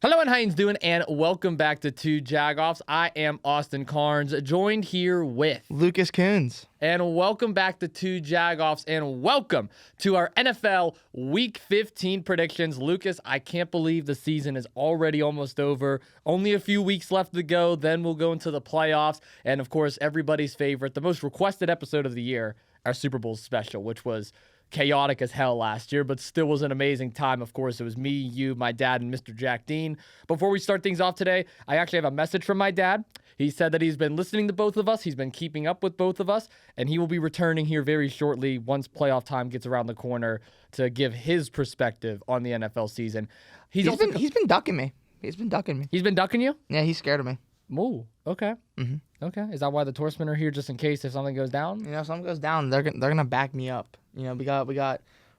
Hello and how you doing? And welcome back to Two Jagoffs. I am Austin Cairns, joined here with Lucas Kuhns. And welcome back to Two Jagoffs, and welcome to our NFL Week 15 predictions. Lucas, I can't believe the season is already almost over. Only a few weeks left to go, then we'll go into the playoffs. And of course, everybody's favorite, the most requested episode of the year, our Super Bowl special, which was chaotic as hell last year, but still was an amazing time. Of course, it was me, you, my dad, and Mr. Jack Dean. Before we start things off today, I actually have a message from my dad. He said that he's been listening to both of us. He's been keeping up with both of us, and he will be returning here very shortly once playoff time gets around the corner to give his perspective on the NFL season. He's been ducking me. He's been ducking me. He's been ducking you? Yeah, he's scared of me. Ooh, okay. Mm-hmm. Okay. Is that why the Torsemen are here, just in case if something goes down? You know, if something goes down, they're gonna back me up. You know, we got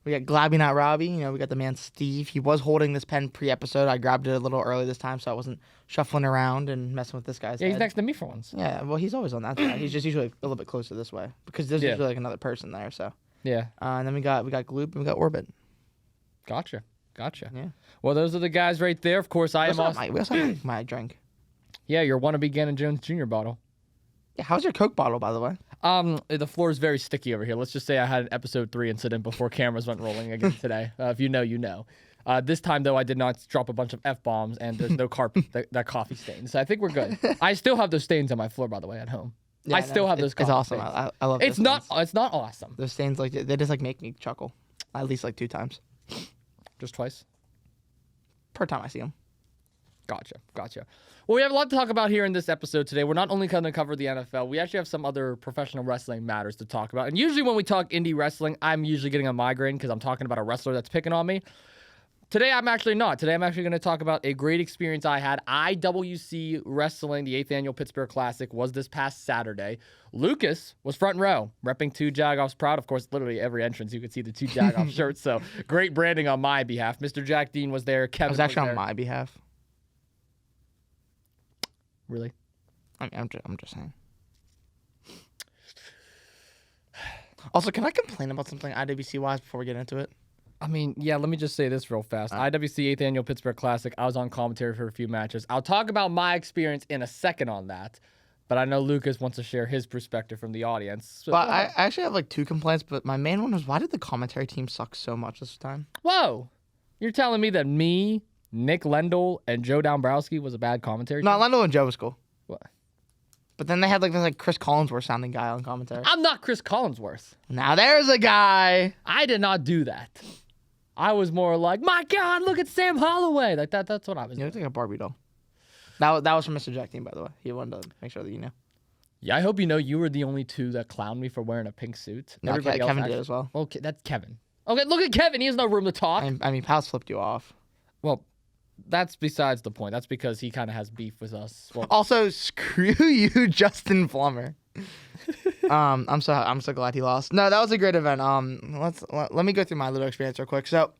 Glabby Not Robbie. You know, we got the man Steve. He was holding this pen pre-episode. I grabbed it a little early this time, so I wasn't shuffling around and messing with this guy's Yeah, he's head. next to me for once. Yeah, well, he's always on that side. He's just usually a little bit closer this way because there's usually like another person there. So Yeah. and then we got Gloop and we got Orbit. Gotcha. Yeah. Well, those are the guys right there. Of course, I am Austin. We also have my drink. Yeah, your wannabe Gannon Jones Jr. bottle. Yeah, how's your Coke bottle, by the way? The floor is very sticky over here. Let's just say I had an episode 3 incident before cameras went rolling again today. If you know, you know. This time, though, I did not drop a bunch of F-bombs, and there's no that coffee stain. So I think we're good. I still have those stains on my floor, by the way, at home. Yeah, I still have those coffee It's awesome. stains. I love It's those not. stains. It's not awesome. Those stains, like, they just, like, make me chuckle. At least, like, 2 times. Just twice. Per time I see them. Gotcha. Well, we have a lot to talk about here in this episode today. We're not only going to cover the NFL, we actually have some other professional wrestling matters to talk about. And usually when we talk indie wrestling, I'm usually getting a migraine because I'm talking about a wrestler that's picking on me. Today, I'm actually not. Today, I'm actually going to talk about a great experience I had. IWC Wrestling, the 8th Annual Pittsburgh Classic, was this past Saturday. Lucas was front row, repping Two Jagoffs proud. Of course, literally every entrance, you could see the Two Jagoffs shirts, so great branding on my behalf. Mr. Jack Dean was there. Kevin was actually there. on my behalf. Really? I mean, I'm just saying. Also, can I complain about something IWC-wise before we get into it? I mean, yeah, let me just say this real fast. IWC 8th Annual Pittsburgh Classic, I was on commentary for a few matches. I'll talk about my experience in a second on that, but I know Lucas wants to share his perspective from the audience. So, But I actually have like 2 complaints, but my main one was, why did the commentary team suck so much this time? Whoa! You're telling me that me, Nick Lendl, and Joe Dombrowski was a bad commentary No, team? Lendl and Joe was cool. What? But then they had like this like Chris Collinsworth sounding guy on commentary. I'm not Chris Collinsworth. Now there's a guy. I did not do that. I was more like, my God, look at Sam Holloway. Like that's what I was You doing. look like a Barbie doll. That was from Mr. Jack Dean, by the way. He wanted to make sure that you know. Yeah, I hope you know you were the only 2 that clowned me for wearing a pink suit. No, Everybody else Kevin did actually- as well. Okay, that's Kevin. Okay, look at Kevin. He has no room to talk. I mean, Pals flipped you off. Well, that's besides the point. That's because he kind of has beef with us. Well, Also, screw you, Justin Plummer. I'm so glad he lost. No, that was a great event. Let me go through my little experience real quick. So,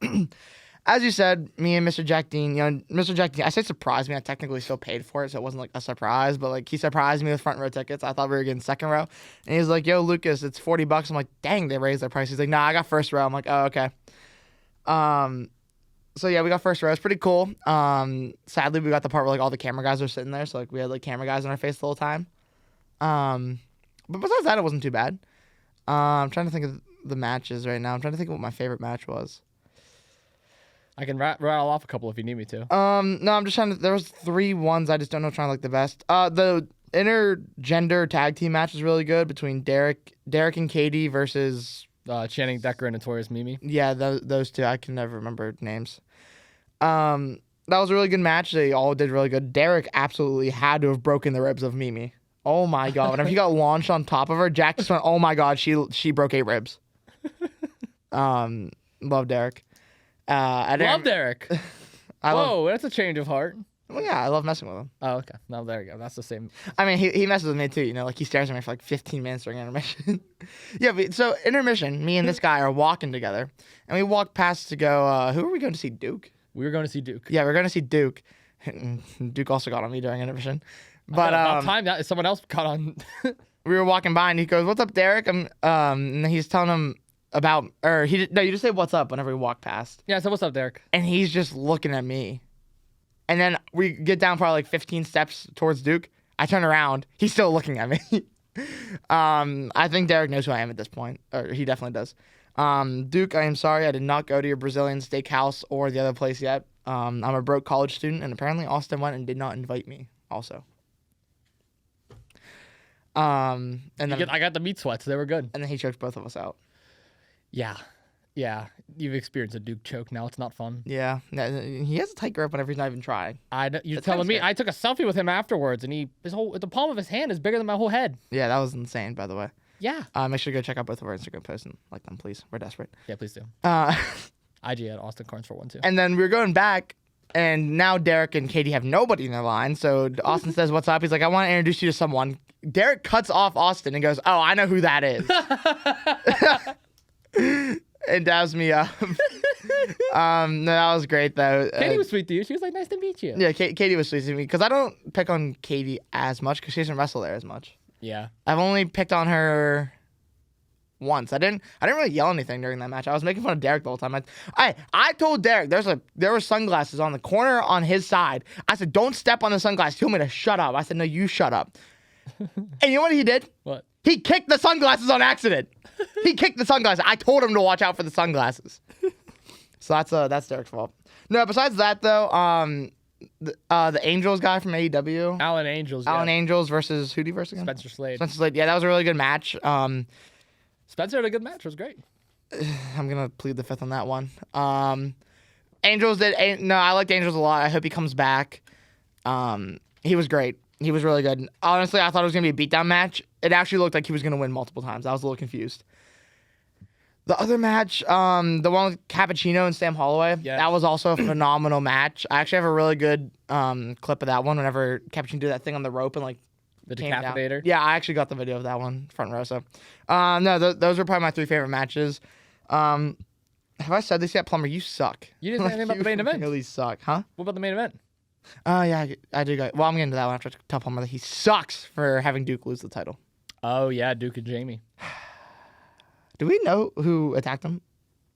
as you said, me and Mr. Jack Dean, Mr. Jack Dean, I say surprised me. I technically still paid for it, so it wasn't like a surprise, but like he surprised me with front row tickets. I thought we were getting second row, and he's like, "Yo, Lucas, it's $40." I'm like, "Dang, they raised their price." He's like, "Nah, I got first row." I'm like, "Oh, okay." So yeah, we got first row. It's pretty cool. Sadly, we got the part where like all the camera guys are sitting there, so like we had like camera guys in our face the whole time. But besides that, it wasn't too bad. I'm trying to think of the matches right now. I'm trying to think of what my favorite match was. I can rattle off a couple if you need me to. No, I'm just trying to. There was 3 ones. I just don't know which one I like the best. The intergender tag team match was really good between Derek and Katie versus Channing Decker and Notorious Mimi. yeah, those 2. I can never remember names. That was a really good match. They all did really good. Derek absolutely had to have broken the ribs of Mimi. Oh my God! Whenever he got launched on top of her, Jack just went, "Oh my God, she broke 8 ribs." Love Derek. Love Derek. love. Whoa, that's a change of heart. Well, yeah, I love messing with him. Oh, okay. No, there you go. That's the same. I mean, he messes with me too. You know, like he stares at me for like 15 minutes during intermission. Yeah, but so intermission, me and this guy are walking together, and we walk past to go. Who are we going to see? Duke. We were going to see Duke. Yeah, we're going to see Duke. Duke also got on me during intermission. But about time that someone else got on. we were walking by and he goes, "What's up, Derek?" And he's telling him about, you just say "What's up" whenever we walk past. Yeah, so what's up, Derek? And he's just looking at me. And then we get down probably like 15 steps towards Duke. I turn around. He's still looking at me. I think Derek knows who I am at this point. Or he definitely does. Duke, I am sorry. I did not go to your Brazilian steakhouse or the other place yet. I'm a broke college student, and apparently Austin went and did not invite me also. And then I got the meat sweats. They were good. and then he choked both of us out. Yeah. Yeah. You've experienced a Duke choke now. It's not fun. Yeah. He has a tight grip whenever he's not even trying. You're That's telling me. scary. I took a selfie with him afterwards, and the palm of his hand is bigger than my whole head. Yeah, that was insane, by the way. Yeah. Make sure to go check out both of our Instagram posts and like them, please. We're desperate. Yeah, please do. Uh, IG at Austin Cairns for 1 2. and then we were going back, and now Derek and Katie have nobody in their line. So Austin says, "What's up?" He's like, "I want to introduce you to someone." Derek cuts off Austin and goes, "Oh, I know who that is." And dabs me up. No, that was great though. Katie was sweet to you. She was like, "Nice to meet you." Yeah, Katie was sweet to me because I don't pick on Katie as much because she doesn't wrestle there as much. Yeah. I've only picked on her once. I didn't really yell anything during that match. I was making fun of Derek the whole time. I told Derek there were sunglasses on the corner on his side. I said, "Don't step on the sunglasses." He told me to shut up. I said, "No, you shut up." And you know what he did? What? He kicked the sunglasses on accident. He kicked the sunglasses. I told him to watch out for the sunglasses. So that's Derek's fault. No, besides that though, the Angels guy from AEW, Alan Angels. Alan Yeah. Angels versus who did he verse again? Spencer Slade. Spencer Slade. Yeah, that was a really good match. Spencer had a good match. It was great. I'm gonna plead the fifth on that one. Angels did. No, I liked Angels a lot. I hope he comes back. He was great. He was really good. Honestly, I thought it was gonna be a beatdown match. It actually looked like he was gonna win multiple times. I was a little confused. The other match, the one with Cappuccino and Sam Holloway, Yes. that was also a phenomenal match. I actually have a really good clip of that one. Whenever Cappuccino did that thing on the rope and like The came down. decapitator. Yeah, I actually got the video of that one front row. So, no, those were probably my 3 favorite matches. Have I said this yet, Plumber? You suck. You didn't say anything about the main event. You really suck, huh? What about the main event? Yeah, I do. Well, I'm getting to that one after I tell Plumber that he sucks for having Duke lose the title. Oh yeah, Duke and Jamie. Do we know who attacked him?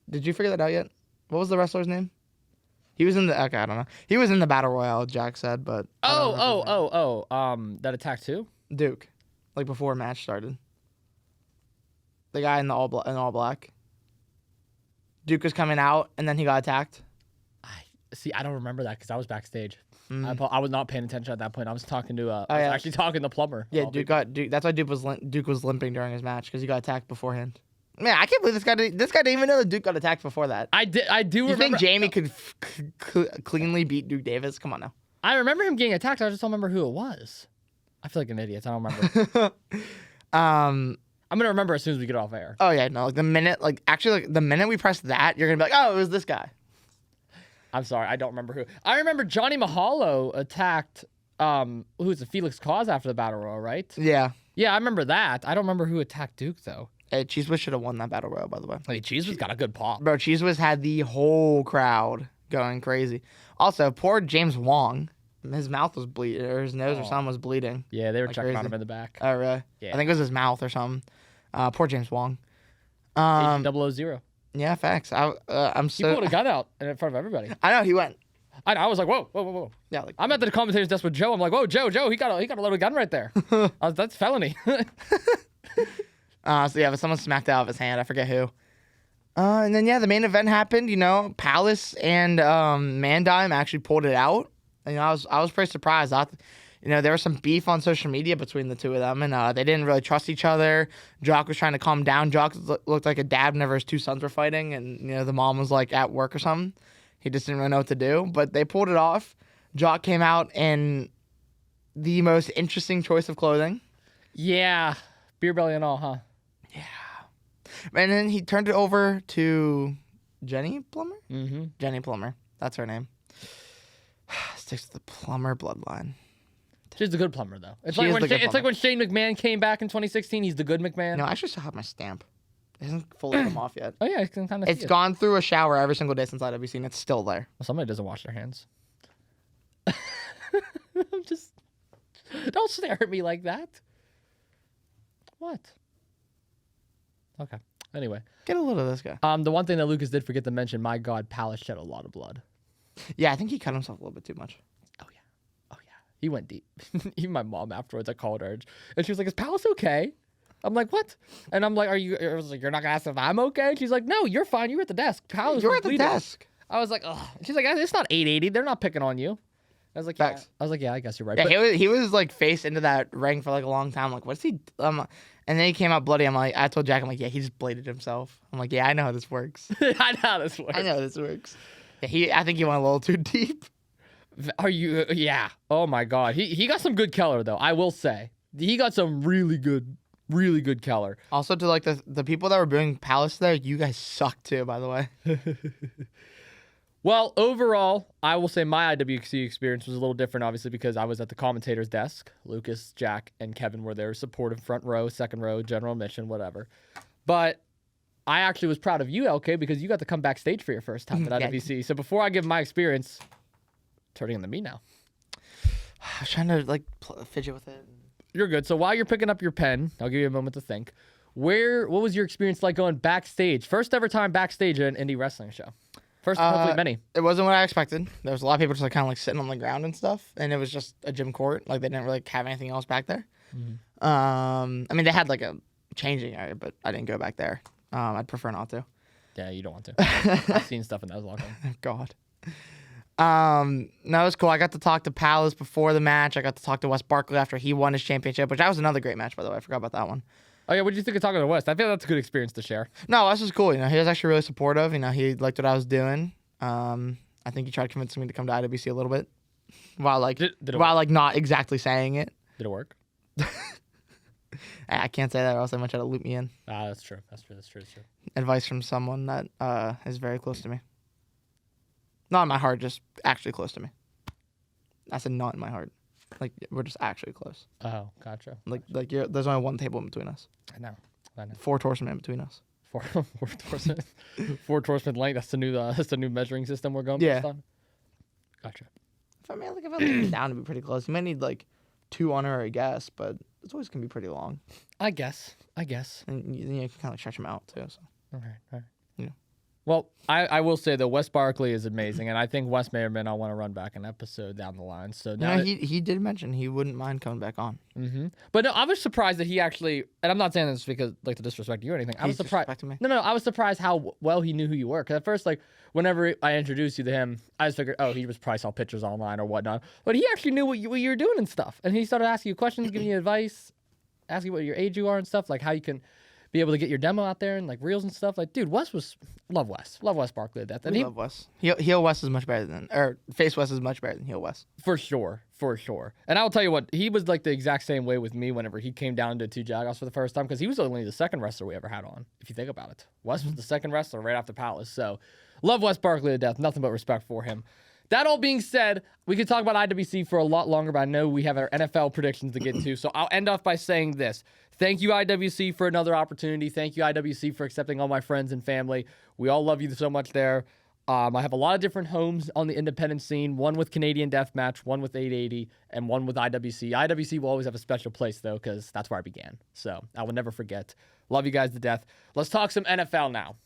Did you figure that out yet? What was the wrestler's name? He was in the. Okay, I don't know. He was in the battle royale. Jack said, but I don't remember his name. That attack too. Duke, like before match started. The guy in the all black. Duke was coming out, and then he got attacked. I don't remember that because I was backstage. Mm. I was not paying attention at that point. I was talking to. I was yeah. actually talking to Plumber. Yeah, Duke. That's why Duke was limping during his match because he got attacked beforehand. Man, I can't believe this guy didn't even know that Duke got attacked before that. I do You remember. think Jamie could cleanly beat Duke Davis? Come on now. I remember him getting attacked. I just don't remember who it was. I feel like an idiot. I don't remember. I'm gonna remember as soon as we get off air. Oh yeah, no. Like the minute we press that, you're gonna be like, oh, it was this guy. I'm sorry, I don't remember who. I remember Johnny Mahalo attacked who's the Felix Cause after the battle royal, right? Yeah. Yeah, I remember that. I don't remember who attacked Duke though. Hey, Cheese Whiz should have won that battle royal, by the way. Hey, Cheese was got a good pop. Bro, Cheese Whiz had the whole crowd going crazy. Also, poor James Wong. His mouth was bleeding, or his nose or something was bleeding. Yeah, they were Like checking on crazy. him in the back. Oh, really? Yeah. I think it was his mouth or something. Poor James Wong. Agent 000. Yeah, facts. I'm He so. pulled a gun out in front of everybody. I know he went. I was like, whoa. Yeah, like I'm at the commentator's desk with Joe. I'm like, whoa, Joe, he got a loaded gun right there. That's felony. So yeah, but someone smacked it out of his hand. I forget who. And then yeah, the main event happened. You know, Palace and Mandime actually pulled it out. And, you know, I was pretty surprised. There was some beef on social media between the two of them, and they didn't really trust each other. Jock was trying to calm down. Jock looked like a dad whenever his 2 sons were fighting, and the mom was like at work or something. He just didn't really know what to do, but they pulled it off. Jock came out in the most interesting choice of clothing. Yeah, beer belly and all, huh? And then he turned it over to Jenny Plummer? Mm-hmm. Jenny Plummer. That's her name. Sticks to the Plummer bloodline. She's the good Plumber, though. It's She like is when the good it's like when Shane McMahon came back in 2016. He's the good McMahon. No, I actually still have my stamp. It hasn't fully come off yet. Oh yeah, I can kind of. It's gone through a shower every single day since IWC, and it's still there. Well, somebody doesn't wash their hands. I'm just. Don't stare at me like that. What? Okay. Anyway, Get a load of this guy. the one thing that Lucas did forget to mention, my God, Palace shed a lot of blood. Yeah, I think he cut himself a little bit too much. He went deep. Even my mom afterwards, I called her, and she was like, "Is Palace okay?" I'm like, "What?" And I'm like, "Are you?" I was like, "You're not gonna ask if I'm okay?" And she's like, "No, you're fine. You're at the desk. Palace You're was at the bleeding." desk. I was like, "Ugh." She's like, "It's not 880. They're not picking on you." I was like, "Yeah." Facts. I was like, "Yeah, I guess you're right." Yeah, But he was like face into that ring for like a long time. I'm like, what's he? And then he came out bloody. I told Jack, I'm like, yeah, he just bladed himself. I'm like, yeah, I know how this works. I know how this works. I know how this works. Yeah, I think he went a little too deep. Are you? Yeah. Oh my God. He got some good Keller though. I will say he got some really good Keller. Also, to like the people that were booing Palace there, you guys suck too, by the way. Well, overall, I will say my IWC experience was a little different, obviously, because I was at the commentator's desk. Lucas, Jack, and Kevin were there, supportive front row, second row, general admission, whatever. But I actually was proud of you, LK, because you got to come backstage for your first time at IWC. So before I give my experience, turning into me now. I was trying to like fidget with it. You're good. So while you're picking up your pen, I'll give you a moment to think. What was your experience like going backstage? First ever time backstage at an indie wrestling show. First, hopefully many. It wasn't what I expected. There was a lot of people just like kind of like sitting on the ground and stuff, and it was just a gym court. Like they didn't really have anything else back there. Mm-hmm. I mean, they had like a changing area, but I didn't go back there. I'd prefer not to. Yeah, you don't want to. I've seen stuff in those locker room. God. No, it was cool. I got to talk to Palace before the match. I got to talk to Wes Barkley after he won his championship, which that was another great match, by the way. I forgot about that one. Oh yeah, what did you think of talking to West? I feel that's a good experience to share. No, Wes was cool. You know, he was actually really supportive. You know, he liked what I was doing. I think he tried convincing me to come to IWC a little bit, while like Did it while like not exactly saying it. Did it work? I can't say that, or else they might try to loop me in. Ah, that's true. That's true. Advice from someone that is very close to me. Not in my heart, just actually close to me. I said not in my heart. Like we're just actually close. Oh, gotcha. Like there's only one table in between us. I know. 4 horsemen in between us. Four horsemen length. That's the new measuring system we're going based on. Gotcha. If I lay it down to be pretty close, you might need like 2 honorary guests, but it's always gonna be pretty long. I guess. And you can kind of stretch them out too. So. All right. Yeah. Well, I will say that Wes Barkley is amazing, and I think Wes may or may not want to run back an episode down the line. So now he did mention he wouldn't mind coming back on. Mm-hmm. But no, I was surprised that he actually, and I'm not saying this because like to disrespect you or anything. I was surprised. Me? No, I was surprised how well he knew who you were. Because at first, like whenever I introduced you to him, I just figured, oh, he was probably saw pictures online or whatnot. But he actually knew what you were doing and stuff, and he started asking you questions, giving you advice, asking what your age you are and stuff, like how you can be able to get your demo out there and like reels and stuff. Like, dude, love Wes Barkley to death. And love Wes. Heel Wes is much better face Wes is much better than heel Wes. For sure. And I'll tell you what, he was like the exact same way with me whenever he came down to 2 Jagoffs for the first time, because he was only the second wrestler we ever had on, if you think about it. Wes was the second wrestler right after Palace. So love Wes Barkley to death. Nothing but respect for him. That all being said, we could talk about IWC for a lot longer, but I know we have our NFL predictions to get to. So I'll end off by saying this. Thank you, IWC, for another opportunity. Thank you, IWC, for accepting all my friends and family. We all love you so much there. I have a lot of different homes on the independent scene, one with Canadian Deathmatch, one with 880, and one with IWC. IWC will always have a special place, though, because that's where I began. So I will never forget. Love you guys to death. Let's talk some NFL now.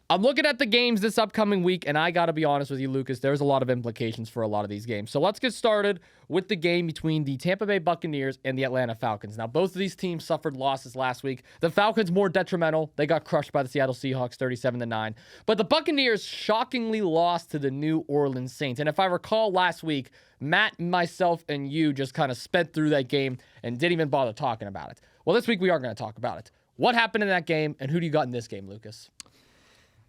I'm looking at the games this upcoming week, and I got to be honest with you, Lucas, there's a lot of implications for a lot of these games. So let's get started with the game between the Tampa Bay Buccaneers and the Atlanta Falcons. Now, both of these teams suffered losses last week. The Falcons more detrimental. They got crushed by the Seattle Seahawks 37-9. But the Buccaneers shockingly lost to the New Orleans Saints. And if I recall last week, Matt, myself, and you just kind of sped through that game and didn't even bother talking about it. Well, this week we are going to talk about it. What happened in that game, and who do you got in this game, Lucas?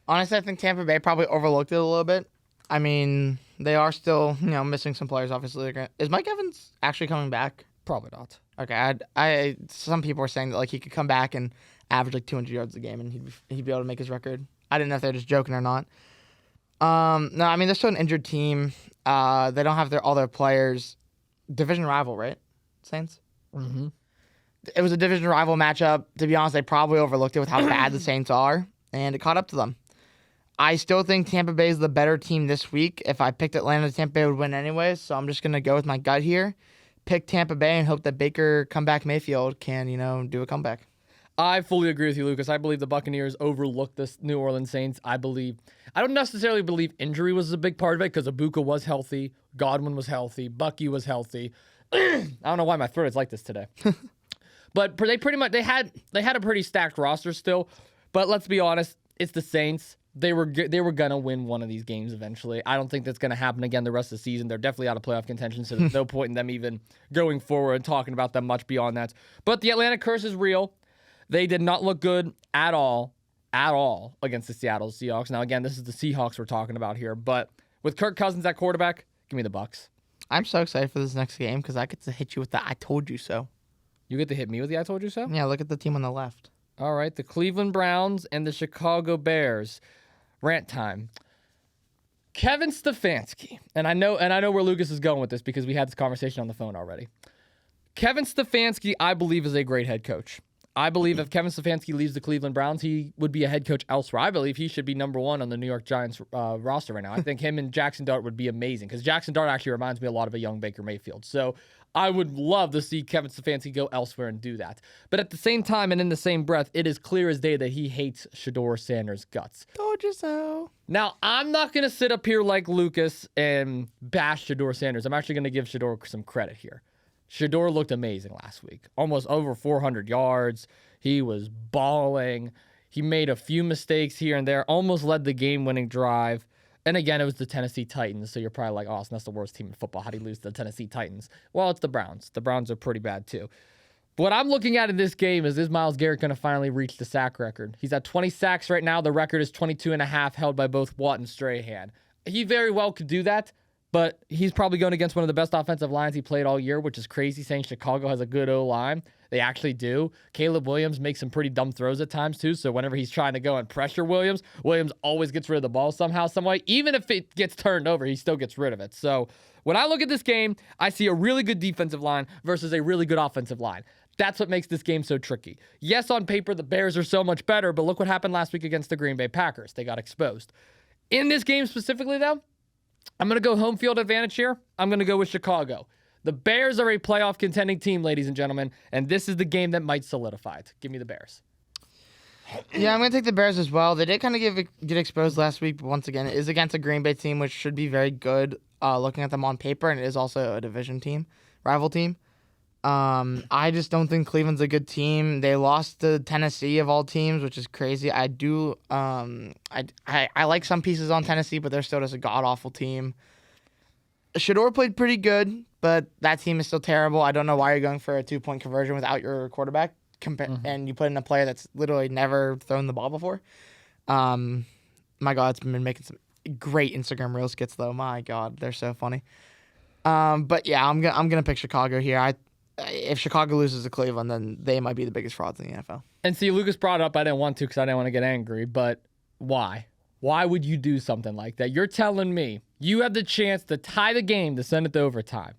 Honestly, I think Tampa Bay probably overlooked it a little bit. I mean, they are still, missing some players, obviously. Is Mike Evans actually coming back? Probably not. Okay, some people were saying that like he could come back and average like 200 yards a game and he'd be able to make his record. I didn't know if they're just joking or not. No, I mean, they're still an injured team. They don't have all their players. Division rival, right? Saints? Mm-hmm. It was a division rival matchup. To be honest, they probably overlooked it with how bad the Saints are, and it caught up to them. I still think Tampa Bay is the better team this week. If I picked Atlanta, Tampa Bay would win anyways, so I'm just going to go with my gut here. Pick Tampa Bay and hope that Baker Comeback Mayfield can, do a comeback. I fully agree with you, Lucas. I believe the Buccaneers overlooked the New Orleans Saints. I don't necessarily believe injury was a big part of it because Ibuka was healthy, Godwin was healthy, Bucky was healthy. I don't know why my throat is like this today. But they had a pretty stacked roster still. But let's be honest, it's the Saints. They were gonna win one of these games eventually. I don't think that's gonna happen again the rest of the season. They're definitely out of playoff contention, so there's no point in them even going forward and talking about them much beyond that. But the Atlanta curse is real. They did not look good at all against the Seattle Seahawks. Now again, this is the Seahawks we're talking about here, but with Kirk Cousins at quarterback, give me the Bucs. I'm so excited for this next game because I get to hit you with the "I told you so." You get to hit me with the "I told you so"? Yeah, look at the team on the left. All right, the Cleveland Browns and the Chicago Bears. Rant time. Kevin Stefanski, and I know where Lucas is going with this because we had this conversation on the phone already. Kevin Stefanski, I believe, is a great head coach. I believe if Kevin Stefanski leaves the Cleveland Browns, he would be a head coach elsewhere. I believe he should be number one on the New York Giants roster right now. I think him and Jackson Dart would be amazing because Jackson Dart actually reminds me a lot of a young Baker Mayfield. So I would love to see Kevin Stefanski go elsewhere and do that. But at the same time and in the same breath, it is clear as day that he hates Shedeur Sanders' guts. Told you so. Now, I'm not going to sit up here like Lucas and bash Shedeur Sanders. I'm actually going to give Shedeur some credit here. Shedeur looked amazing last week. Almost over 400 yards. He was balling. He made a few mistakes here and there. Almost led the game-winning drive. And again, it was the Tennessee Titans. So you're probably like, Austin, that's the worst team in football. How do you lose to the Tennessee Titans? Well, it's the Browns. The Browns are pretty bad too. What I'm looking at in this game is Myles Garrett going to finally reach the sack record? He's at 20 sacks right now. The record is 22.5, held by both Watt and Strahan. He very well could do that. But he's probably going against one of the best offensive lines he played all year, which is crazy, saying Chicago has a good O-line. They actually do. Caleb Williams makes some pretty dumb throws at times, too. So whenever he's trying to go and pressure Williams always gets rid of the ball somehow, some way. Even if it gets turned over, he still gets rid of it. So when I look at this game, I see a really good defensive line versus a really good offensive line. That's what makes this game so tricky. Yes, on paper, the Bears are so much better, but look what happened last week against the Green Bay Packers. They got exposed. In this game specifically, though, I'm going to go home field advantage here. I'm going to go with Chicago. The Bears are a playoff contending team, ladies and gentlemen, and this is the game that might solidify it. Give me the Bears. Yeah, I'm going to take the Bears as well. They did kind of get exposed last week, but once again, it is against a Green Bay team, which should be very good looking at them on paper, and it is also a division team, rival team. I just don't think Cleveland's a good team. They lost to Tennessee of all teams, which is crazy. I do. I like some pieces on Tennessee, but they're still just a god awful team. Shedeur played pretty good, but that team is still terrible. I don't know why you're going for a 2-point conversion without your quarterback, and you put in a player that's literally never thrown the ball before. My God, it's been making some great Instagram reel skits though. My God, they're so funny. But yeah, I'm gonna pick Chicago here. If Chicago loses to Cleveland, then they might be the biggest frauds in the NFL. And see, Lucas brought it up. I didn't want to because I didn't want to get angry. But why? Why would you do something like that? You're telling me you have the chance to tie the game to send it to overtime.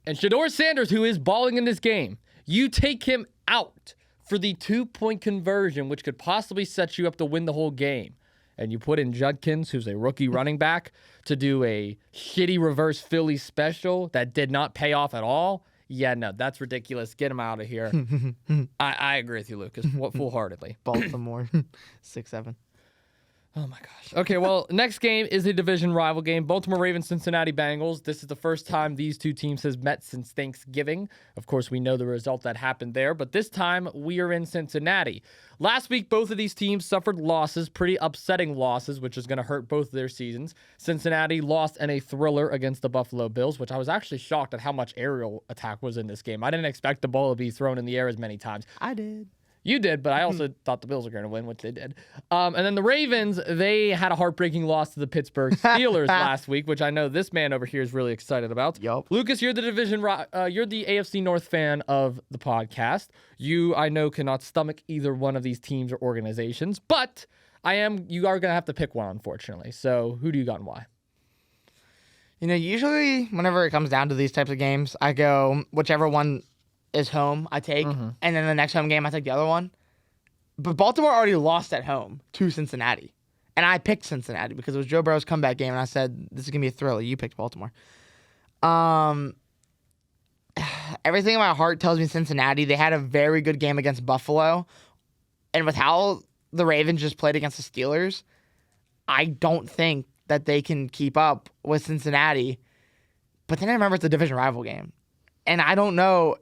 And Shedeur Sanders, who is balling in this game, you take him out for the 2-point conversion, which could possibly set you up to win the whole game. And you put in Judkins, who's a rookie running back, to do a shitty reverse Philly special that did not pay off at all. Yeah, no, that's ridiculous. Get him out of here. I agree with you, Lucas, full-heartedly. Baltimore, 6-7. Oh, my gosh. Okay, well, next game is a division rival game. Baltimore Ravens, Cincinnati Bengals. This is the first time these two teams has met since Thanksgiving. Of course, we know the result that happened there, but this time we are in Cincinnati. Last week, both of these teams suffered losses, pretty upsetting losses, which is going to hurt both of their seasons. Cincinnati lost in a thriller against the Buffalo Bills, which I was actually shocked at how much aerial attack was in this game. I didn't expect the ball to be thrown in the air as many times. I did. You did, but I also thought the Bills were going to win, which they did. And then the Ravens, they had a heartbreaking loss to the Pittsburgh Steelers last week, which I know this man over here is really excited about. Yup. Lucas, you're the you're the AFC North fan of the podcast. You, I know, cannot stomach either one of these teams or organizations, but you are going to have to pick one, unfortunately. So who do you got and why? You know, usually whenever it comes down to these types of games, I go whichever one is home, I take, and then the next home game, I take the other one. But Baltimore already lost at home to Cincinnati, and I picked Cincinnati because it was Joe Burrow's comeback game, and I said, this is going to be a thriller. You picked Baltimore. Everything in my heart tells me Cincinnati. They had a very good game against Buffalo. And with how the Ravens just played against the Steelers, I don't think that they can keep up with Cincinnati. But then I remember it's a division rival game. And I don't know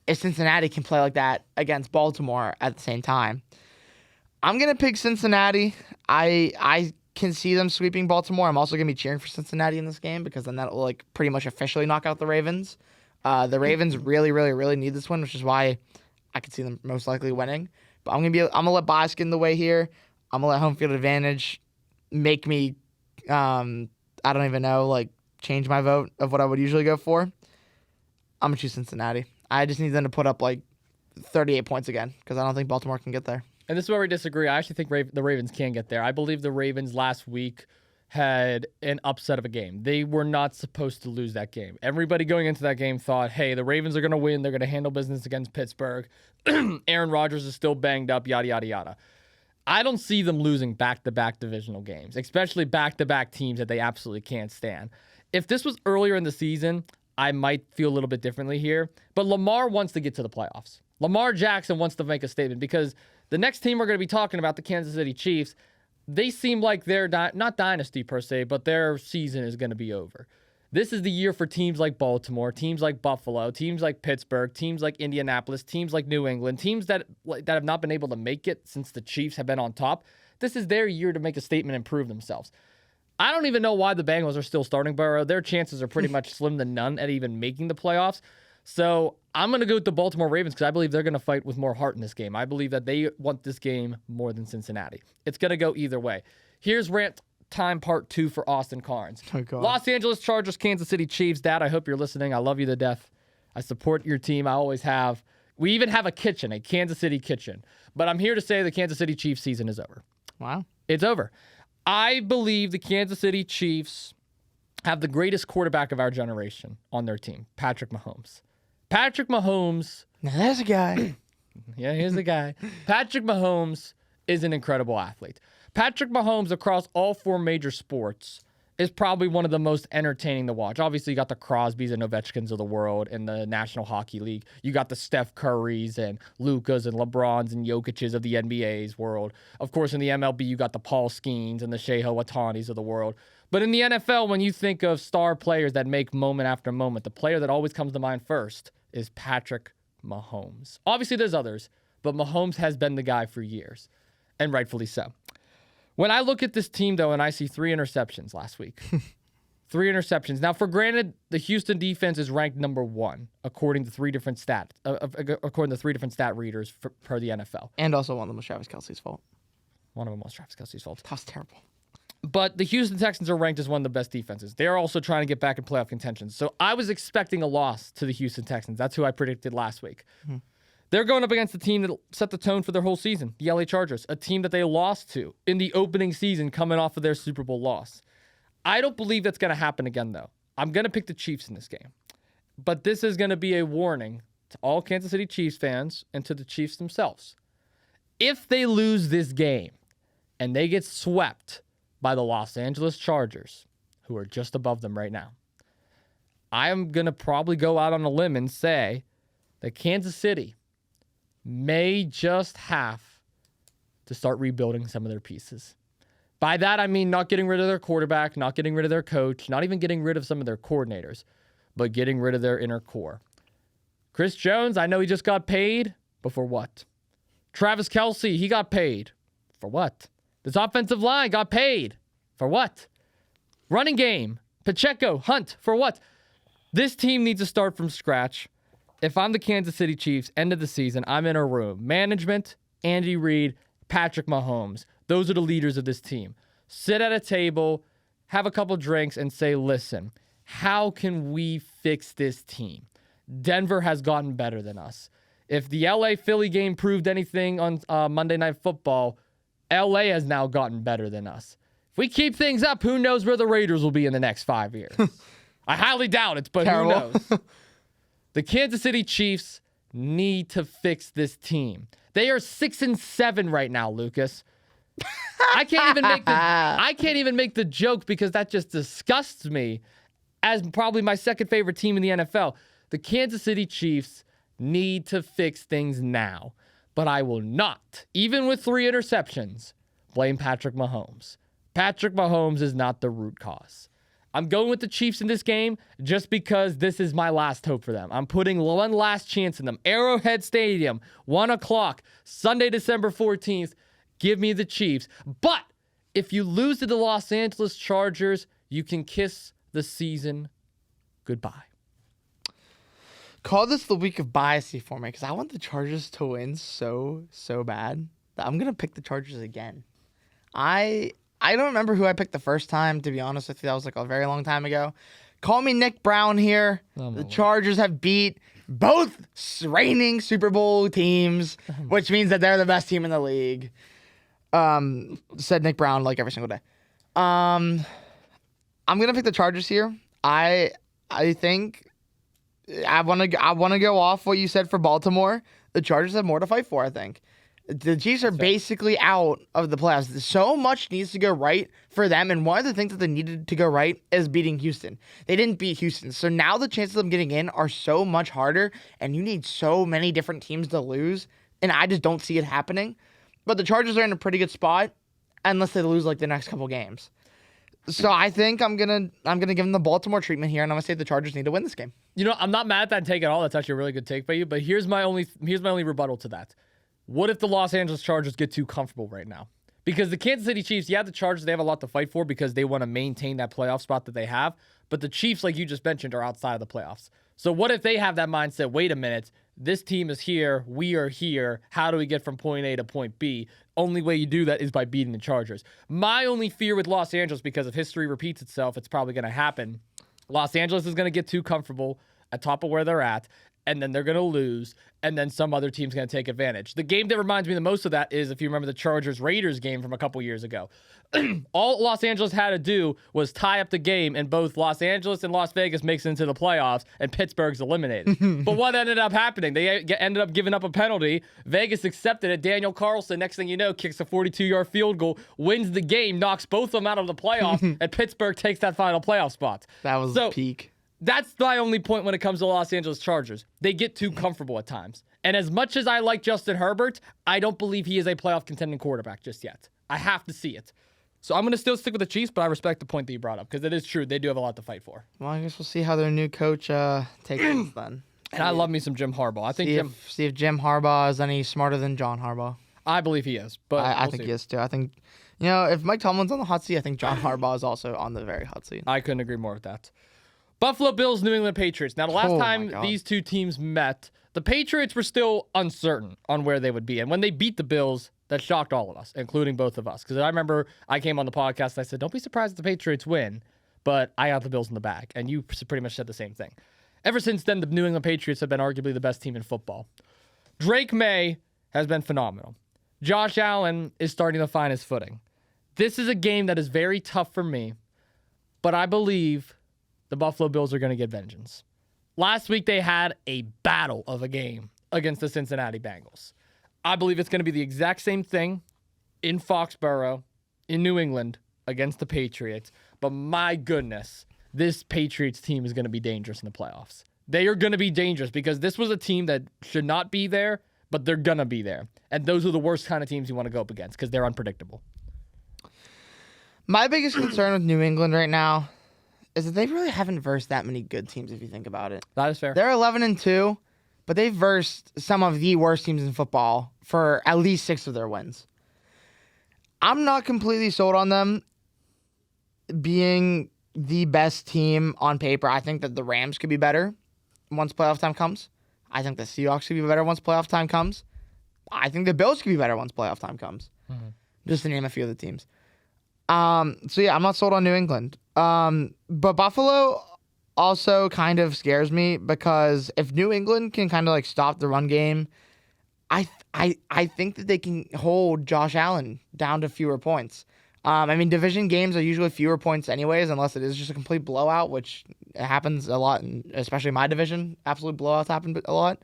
if Cincinnati can play like that against Baltimore at the same time. I'm going to pick Cincinnati. I can see them sweeping Baltimore. I'm also going to be cheering for Cincinnati in this game because then that will like pretty much officially knock out the Ravens. The Ravens really, really, really need this one, which is why I could see them most likely winning. But I'm gonna let bias get in the way here. I'm gonna let home field advantage make me I don't even know, like change my vote of what I would usually go for. I'm gonna choose Cincinnati. I just need them to put up like 38 points again because I don't think Baltimore can get there. And this is where we disagree. I actually think the Ravens can get there. I believe the Ravens last week had an upset of a game. They were not supposed to lose that game. Everybody going into that game thought, hey, the Ravens are going to win. They're going to handle business against Pittsburgh. Aaron Rodgers is still banged up, yada, yada, yada. I don't see them losing back-to-back divisional games, especially back-to-back teams that they absolutely can't stand. If this was earlier in the season, I might feel a little bit differently here. But Lamar wants to get to the playoffs. Lamar Jackson wants to make a statement because the next team we're going to be talking about, the Kansas City Chiefs, they seem like they're not dynasty per se, but their season is going to be over. This is the year for teams like Baltimore, teams like Buffalo, teams like Pittsburgh, teams like Indianapolis, teams like New England, teams that have not been able to make it since the Chiefs have been on top. This is their year to make a statement and prove themselves. I don't even know why the Bengals are still starting Burrow. Their chances are pretty much slim to none at even making the playoffs. So I'm going to go with the Baltimore Ravens because I believe they're going to fight with more heart in this game. I believe that they want this game more than Cincinnati. It's going to go either way. Here's rant time part 2 for Austin Cairns. Oh, God. Los Angeles Chargers, Kansas City Chiefs. Dad, I hope you're listening. I love you to death. I support your team. I always have. We even have a kitchen, a Kansas City kitchen. But I'm here to say the Kansas City Chiefs season is over. Wow. It's over. I believe the Kansas City Chiefs have the greatest quarterback of our generation on their team, Patrick Mahomes. Patrick Mahomes. Now there's a guy. Yeah, here's the guy. Patrick Mahomes is an incredible athlete. Patrick Mahomes across all 4 major sports is probably one of the most entertaining to watch. Obviously, you got the Crosbys and Ovechkins of the world in the National Hockey League. You got the Steph Currys and Lukas and LeBrons and Jokic's of the NBA's world. Of course, in the MLB, you got the Paul Skeens and the Shohei Ohtani's of the world. But in the NFL, when you think of star players that make moment after moment, the player that always comes to mind first is Patrick Mahomes. Obviously, there's others, but Mahomes has been the guy for years, and rightfully so. When I look at this team, though, and I see 3 interceptions last week, 3 interceptions. Now, for granted, the Houston defense is ranked number 1 according to 3 different stat readers per the NFL. And also one of them was Travis Kelce's fault. One of them was Travis Kelce's fault. That was terrible. But the Houston Texans are ranked as one of the best defenses. They're also trying to get back in playoff contention. So I was expecting a loss to the Houston Texans. That's who I predicted last week. Mm-hmm. They're going up against the team that set the tone for their whole season, the LA Chargers, a team that they lost to in the opening season coming off of their Super Bowl loss. I don't believe that's going to happen again, though. I'm going to pick the Chiefs in this game. But this is going to be a warning to all Kansas City Chiefs fans and to the Chiefs themselves. If they lose this game and they get swept by the Los Angeles Chargers, who are just above them right now, I am going to probably go out on a limb and say that Kansas City may just have to start rebuilding some of their pieces. By that, I mean not getting rid of their quarterback, not getting rid of their coach, not even getting rid of some of their coordinators, but getting rid of their inner core. Chris Jones, I know he just got paid, but for what? Travis Kelce, he got paid. For what? This offensive line got paid. For what? Running game, Pacheco, Hunt, for what? This team needs to start from scratch. If I'm the Kansas City Chiefs, end of the season, I'm in a room. Management, Andy Reid, Patrick Mahomes. Those are the leaders of this team. Sit at a table, have a couple drinks, and say, listen, how can we fix this team? Denver has gotten better than us. If the LA-Philly game proved anything on Monday Night Football, LA has now gotten better than us. If we keep things up, who knows where the Raiders will be in the next 5 years? I highly doubt it, but Terrible. Who knows? The Kansas City Chiefs need to fix this team. They are 6-7 right now, Lucas. I can't even make the joke because that just disgusts me as probably my second favorite team in the NFL. The Kansas City Chiefs need to fix things now. but I will not, even with 3 interceptions, blame Patrick Mahomes. Patrick Mahomes is not the root cause. I'm going with the Chiefs in this game just because this is my last hope for them. I'm putting one last chance in them. Arrowhead Stadium, 1 o'clock, Sunday, December 14th. Give me the Chiefs. But if you lose to the Los Angeles Chargers, you can kiss the season goodbye. Call this the week of biasy for me because I want the Chargers to win so bad that I'm going to pick the Chargers again. I don't remember who I picked the first time, to be honest with you. That was like a very long time ago. Call me Nick Brown here. The Chargers have beat both reigning Super Bowl teams, which means that they're the best team in the league. Said Nick Brown like every single day. I'm going to pick the Chargers here. I think I want to go off what you said for Baltimore. The Chargers have more to fight for, I think. The Chiefs are basically out of the playoffs. So much needs to go right for them, and one of the things that they needed to go right is beating Houston. They didn't beat Houston, so now the chances of them getting in are so much harder, and you need so many different teams to lose, and I just don't see it happening. But the Chargers are in a pretty good spot, unless they lose like the next couple games. So I think I'm gonna give them the Baltimore treatment here, and I'm gonna say the Chargers need to win this game. You know, I'm not mad at that take at all. That's actually a really good take by you. But here's my only rebuttal to that. What if the Los Angeles Chargers get too comfortable right now? Because the Kansas City Chiefs, the Chargers, they have a lot to fight for because they want to maintain that playoff spot that they have. But the Chiefs, like you just mentioned, are outside of the playoffs. So what if they have that mindset, wait a minute, this team is here, we are here, how do we get from point A to point B? Only way you do that is by beating the Chargers. My only fear with Los Angeles, because if history repeats itself, it's probably going to happen. Los Angeles is going to get too comfortable at top of where they're at, and then they're going to lose, and then some other team's going to take advantage. The game that reminds me the most of that is, if you remember the Chargers-Raiders game from a couple years ago. All Los Angeles had to do was tie up the game, and both Los Angeles and Las Vegas makes it into the playoffs, and Pittsburgh's eliminated. But what ended up happening? They ended up giving up a penalty. Vegas accepted it. Daniel Carlson, next thing you know, kicks a 42-yard field goal, wins the game, knocks both of them out of the playoffs, and Pittsburgh takes that final playoff spot. That was peak. That's my only point when it comes to Los Angeles Chargers. They get too comfortable at times. And as much as I like Justin Herbert, I don't believe he is a playoff contending quarterback just yet. I have to see it. So I'm going to still stick with the Chiefs, but I respect the point that you brought up because it is true. They do have a lot to fight for. Well, I guess we'll see how their new coach takes things then. And I love me some Jim Harbaugh. I think see if Jim Harbaugh is any smarter than John Harbaugh. I believe he is, but I think he is too. I think, if Mike Tomlin's on the hot seat, I think John Harbaugh is also on the very hot seat. I couldn't agree more with that. Buffalo Bills, New England Patriots. Now, the last time these two teams met, the Patriots were still uncertain on where they would be. And when they beat the Bills, that shocked all of us, including both of us. Because I remember I came on the podcast and I said, don't be surprised if the Patriots win. But I got the Bills in the bag. And you pretty much said the same thing. Ever since then, the New England Patriots have been arguably the best team in football. Drake May has been phenomenal. Josh Allen is starting to find his footing. This is a game that is very tough for me. But I believe the Buffalo Bills are going to get vengeance. Last week, they had a battle of a game against the Cincinnati Bengals. I believe it's going to be the exact same thing in Foxborough, in New England, against the Patriots. But my goodness, this Patriots team is going to be dangerous in the playoffs. They are going to be dangerous because this was a team that should not be there, but they're going to be there. And those are the worst kind of teams you want to go up against because they're unpredictable. My biggest concern with New England right now is that they really haven't versed that many good teams if you think about it. That is fair. They're 11-2, but they've versed some of the worst teams in football for at least 6 of their wins. I'm not completely sold on them being the best team on paper. I think that the Rams could be better once playoff time comes. I think the Seahawks could be better once playoff time comes. I think the Bills could be better once playoff time comes. Mm-hmm. Just to name a few of the teams. So yeah, I'm not sold on New England. But Buffalo also kind of scares me because if New England can kind of like stop the run game, I think that they can hold Josh Allen down to fewer points. I mean, division games are usually fewer points anyways, unless it is just a complete blowout, which happens a lot, especially my division. Absolute blowouts happen a lot.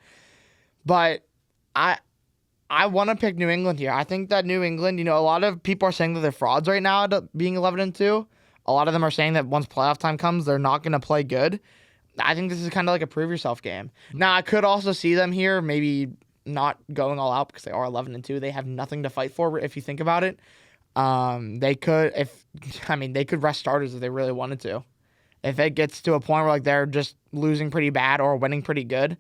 But I want to pick New England here. I think that New England, a lot of people are saying that they're frauds right now being 11-2. A lot of them are saying that once playoff time comes, they're not going to play good. I think this is kind of like a prove yourself game. Now, I could also see them here maybe not going all out because they are 11-2. They have nothing to fight for if you think about it. They could rest starters if they really wanted to. If it gets to a point where like they're just losing pretty bad or winning pretty good,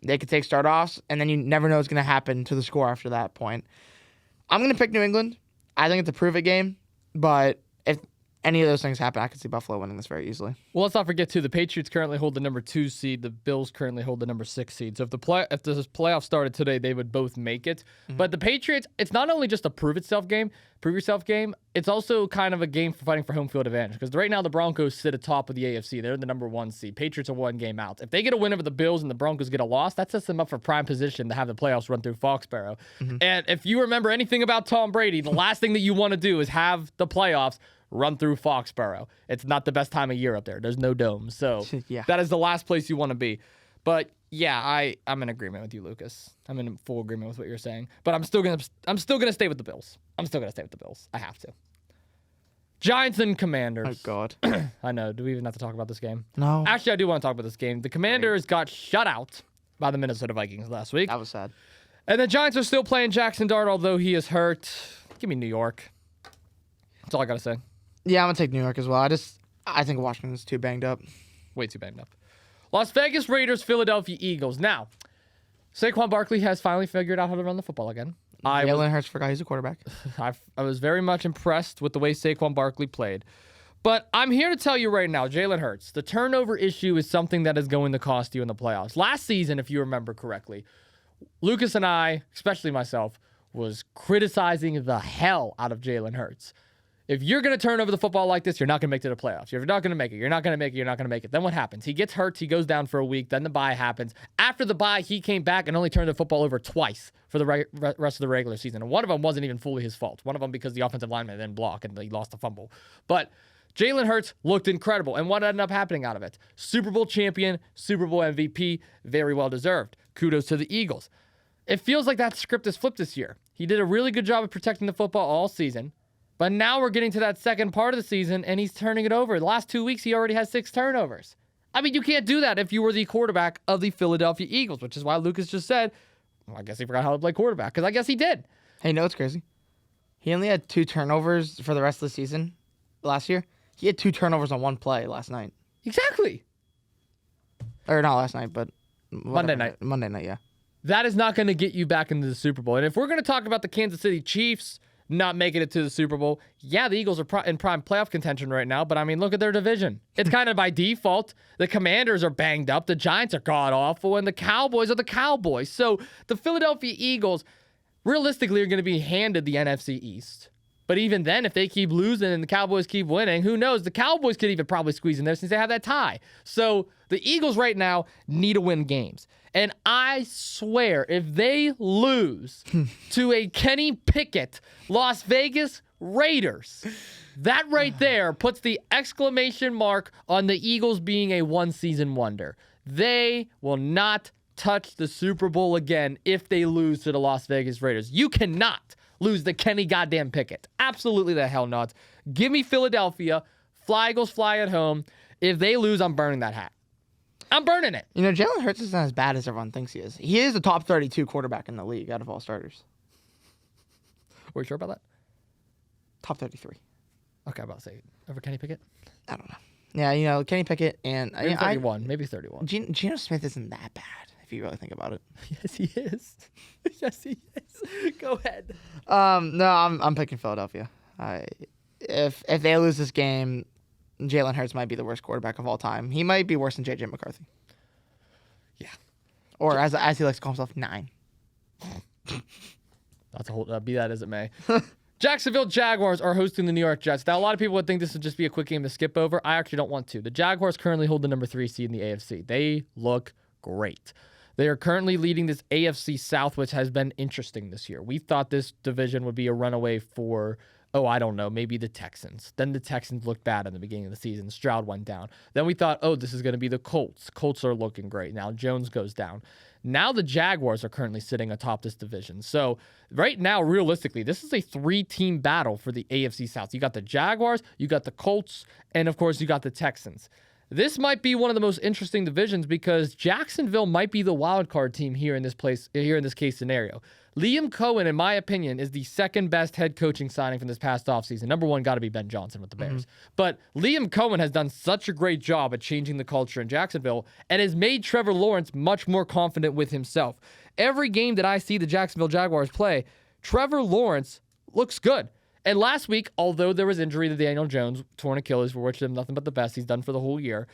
they could take start-offs, and then you never know what's going to happen to the score after that point. I'm going to pick New England. I think it's a prove-it game, but if any of those things happen, I could see Buffalo winning this very easily. Well, let's not forget, too, the Patriots currently hold the number 2 seed. The Bills currently hold the number 6 seed. So if the playoffs started today, they would both make it. Mm-hmm. But the Patriots, it's not only just a prove yourself game, it's also kind of a game for fighting for home field advantage. Because right now the Broncos sit atop of the AFC. They're the number 1 seed. Patriots are 1 game out. If they get a win over the Bills and the Broncos get a loss, that sets them up for prime position to have the playoffs run through Foxborough. Mm-hmm. And if you remember anything about Tom Brady, the last thing that you want to do is have the playoffs run through Foxborough. It's not the best time of year up there. There's no dome. So yeah. That is the last place you want to be. But yeah, I'm in agreement with you, Lucas. I'm in full agreement with what you're saying. But I'm still gonna stay with the Bills. I have to. Giants and Commanders. Oh God. I know. Do we even have to talk about this game? No. Actually, I do want to talk about this game. The Commanders got shut out by the Minnesota Vikings last week. That was sad. And the Giants are still playing Jackson Dart, although he is hurt. Give me New York. That's all I gotta say. Yeah, I'm going to take New York as well. I think Washington's too banged up. Way too banged up. Las Vegas Raiders, Philadelphia Eagles. Now, Saquon Barkley has finally figured out how to run the football again. Jalen Hurts forgot he's a quarterback. I was very much impressed with the way Saquon Barkley played. But I'm here to tell you right now, Jalen Hurts, the turnover issue is something that is going to cost you in the playoffs. Last season, if you remember correctly, Lucas and I, especially myself, was criticizing the hell out of Jalen Hurts. If you're going to turn over the football like this, you're not going to make it to the playoffs. If you're not going to make it, you're not going to make it. Then what happens? He gets hurt. He goes down for a week. Then the bye happens. After the bye, he came back and only turned the football over twice for the rest of the regular season. And one of them wasn't even fully his fault. One of them because the offensive lineman didn't block and he lost a fumble. But Jalen Hurts looked incredible. And what ended up happening out of it? Super Bowl champion, Super Bowl MVP, very well deserved. Kudos to the Eagles. It feels like that script is flipped this year. He did a really good job of protecting the football all season. But now we're getting to that second part of the season, and he's turning it over. The last 2 weeks, he already has 6 turnovers. I mean, you can't do that if you were the quarterback of the Philadelphia Eagles, which is why Lucas just said, well, I guess he forgot how to play quarterback, because I guess he did. Hey, you know what's crazy? He only had 2 turnovers for the rest of the season last year. He had 2 turnovers on 1 play last night. Exactly. Or not last night, but Monday night, yeah. That is not going to get you back into the Super Bowl. And if we're going to talk about the Kansas City Chiefs not making it to the Super Bowl, yeah, the Eagles are in prime playoff contention right now, but I mean, look at their division. It's kind of by default. The Commanders are banged up, the Giants are god-awful, and the Cowboys are the Cowboys. So the Philadelphia Eagles, realistically, are going to be handed the NFC East. But even then, if they keep losing and the Cowboys keep winning, who knows? The Cowboys could even probably squeeze in there since they have that tie. So the Eagles right now need to win games. And I swear, if they lose to a Kenny Pickett Las Vegas Raiders, that right there puts the exclamation mark on the Eagles being a one-season wonder. They will not touch the Super Bowl again if they lose to the Las Vegas Raiders. You cannot lose to Kenny goddamn Pickett. Absolutely the hell not. Give me Philadelphia. Fly Eagles fly at home. If they lose, I'm burning that hat. I'm burning it. You know, Jalen Hurts isn't as bad as everyone thinks he is. He is a top 32 quarterback in the league out of all starters. Were you sure about that? Top 33. Okay, I'm about to say over Kenny Pickett. I don't know. Yeah, you know, Kenny Pickett and maybe 31. Maybe 31. Geno Smith isn't that bad if you really think about it. Yes, he is. Yes, he is. Go ahead. No, I'm picking Philadelphia. If they lose this game, Jalen Hurts might be the worst quarterback of all time. He might be worse than J.J. McCarthy. Yeah. Or as he likes to call himself, 9. That's a whole. Be that as it may. Jacksonville Jaguars are hosting the New York Jets. Now, a lot of people would think this would just be a quick game to skip over. I actually don't want to. The Jaguars currently hold the number 3 seed in the AFC. They look great. They are currently leading this AFC South, which has been interesting this year. We thought this division would be a runaway for, I don't know, maybe the Texans. Then the Texans looked bad in the beginning of the season. Stroud went down. Then we thought, this is going to be the Colts. Colts are looking great. Now Jones goes down. Now the Jaguars are currently sitting atop this division. So right now, realistically, this is a 3-team battle for the AFC South. You got the Jaguars, you got the Colts, and of course you got the Texans. This might be one of the most interesting divisions because Jacksonville might be the wild card team here in this case scenario. Liam Cohen, in my opinion, is the second best head coaching signing from this past offseason. Number one got to be Ben Johnson with the Bears. But Liam Cohen has done such a great job at changing the culture in Jacksonville and has made Trevor Lawrence much more confident with himself. Every game that I see the Jacksonville Jaguars play, Trevor Lawrence looks good. And last week, although there was injury to Daniel Jones, torn Achilles, for which him nothing but the best he's done for the whole year,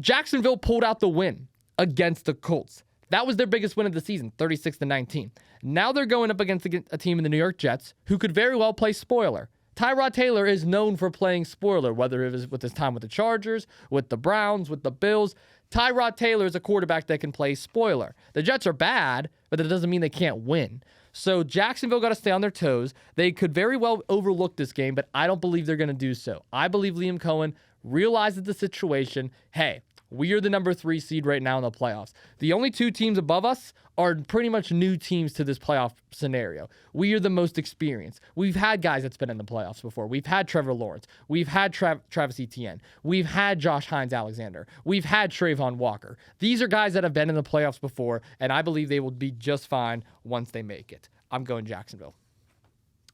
Jacksonville pulled out the win against the Colts. That was their biggest win of the season, 36-19. Now they're going up against a team in the New York Jets who could very well play spoiler. Tyrod Taylor is known for playing spoiler, whether it was with his time with the Chargers, with the Browns, with the Bills. Tyrod Taylor is a quarterback that can play spoiler. The Jets are bad, but that doesn't mean they can't win. So Jacksonville got to stay on their toes. They could very well overlook this game, but I don't believe they're going to do so. I believe Liam Cohen realizes the situation. Hey, we are the number 3 seed right now in the playoffs. The only 2 teams above us are pretty much new teams to this playoff scenario. We are the most experienced. We've had guys that's been in the playoffs before. We've had Trevor Lawrence. We've had Travis Etienne. We've had Josh Hines-Alexander. We've had Trayvon Walker. These are guys that have been in the playoffs before, and I believe they will be just fine once they make it. I'm going Jacksonville.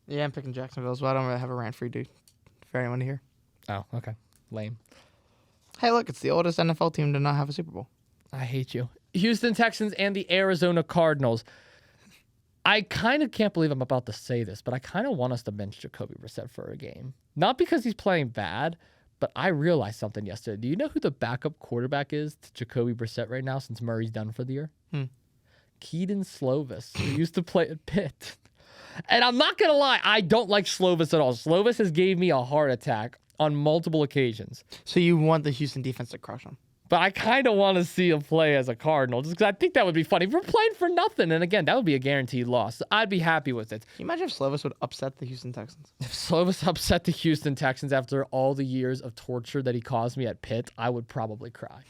Yeah, I'm picking Jacksonville as well. I don't really have a rant for you, dude. For anyone to hear. Oh, okay. Lame. Hey, look, it's the oldest NFL team to not have a Super Bowl. I hate you. Houston Texans and the Arizona Cardinals. I kind of can't believe I'm about to say this, but I kind of want us to bench Jacoby Brissett for a game. Not because he's playing bad, but I realized something yesterday. Do you know who the backup quarterback is to Jacoby Brissett right now since Murray's done for the year? Keaton Slovis, who used to play at Pitt. And I'm not going to lie, I don't like Slovis at all. Slovis has gave me a heart attack on multiple occasions. So you want the Houston defense to crush them? But I kind of want to see him play as a Cardinal just because I think that would be funny. We're playing for nothing. And again, that would be a guaranteed loss. I'd be happy with it. Can you imagine if Slovis would upset the Houston Texans? If Slovis upset the Houston Texans after all the years of torture that he caused me at Pitt, I would probably cry.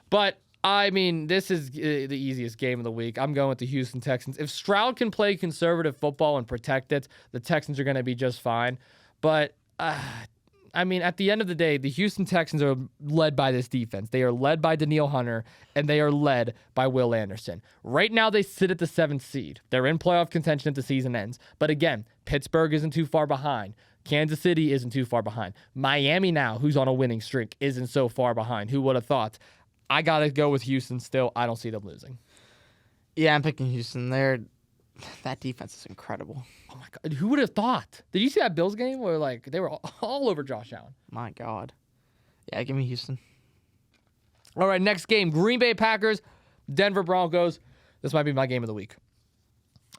But, I mean, this is the easiest game of the week. I'm going with the Houston Texans. If Stroud can play conservative football and protect it, the Texans are going to be just fine. But, I mean, at the end of the day, the Houston Texans are led by this defense. They are led by Danielle Hunter, and they are led by Will Anderson. Right now, they sit at the 7th seed. They're in playoff contention if the season ends. But again, Pittsburgh isn't too far behind. Kansas City isn't too far behind. Miami now, who's on a winning streak, isn't so far behind. Who would have thought? I got to go with Houston still. I don't see them losing. Yeah, I'm picking Houston. That defense is incredible. Oh, my God. Who would have thought? Did you see that Bills game where, like, they were all over Josh Allen? My God. Yeah, give me Houston. All right, next game. Green Bay Packers, Denver Broncos. This might be my game of the week.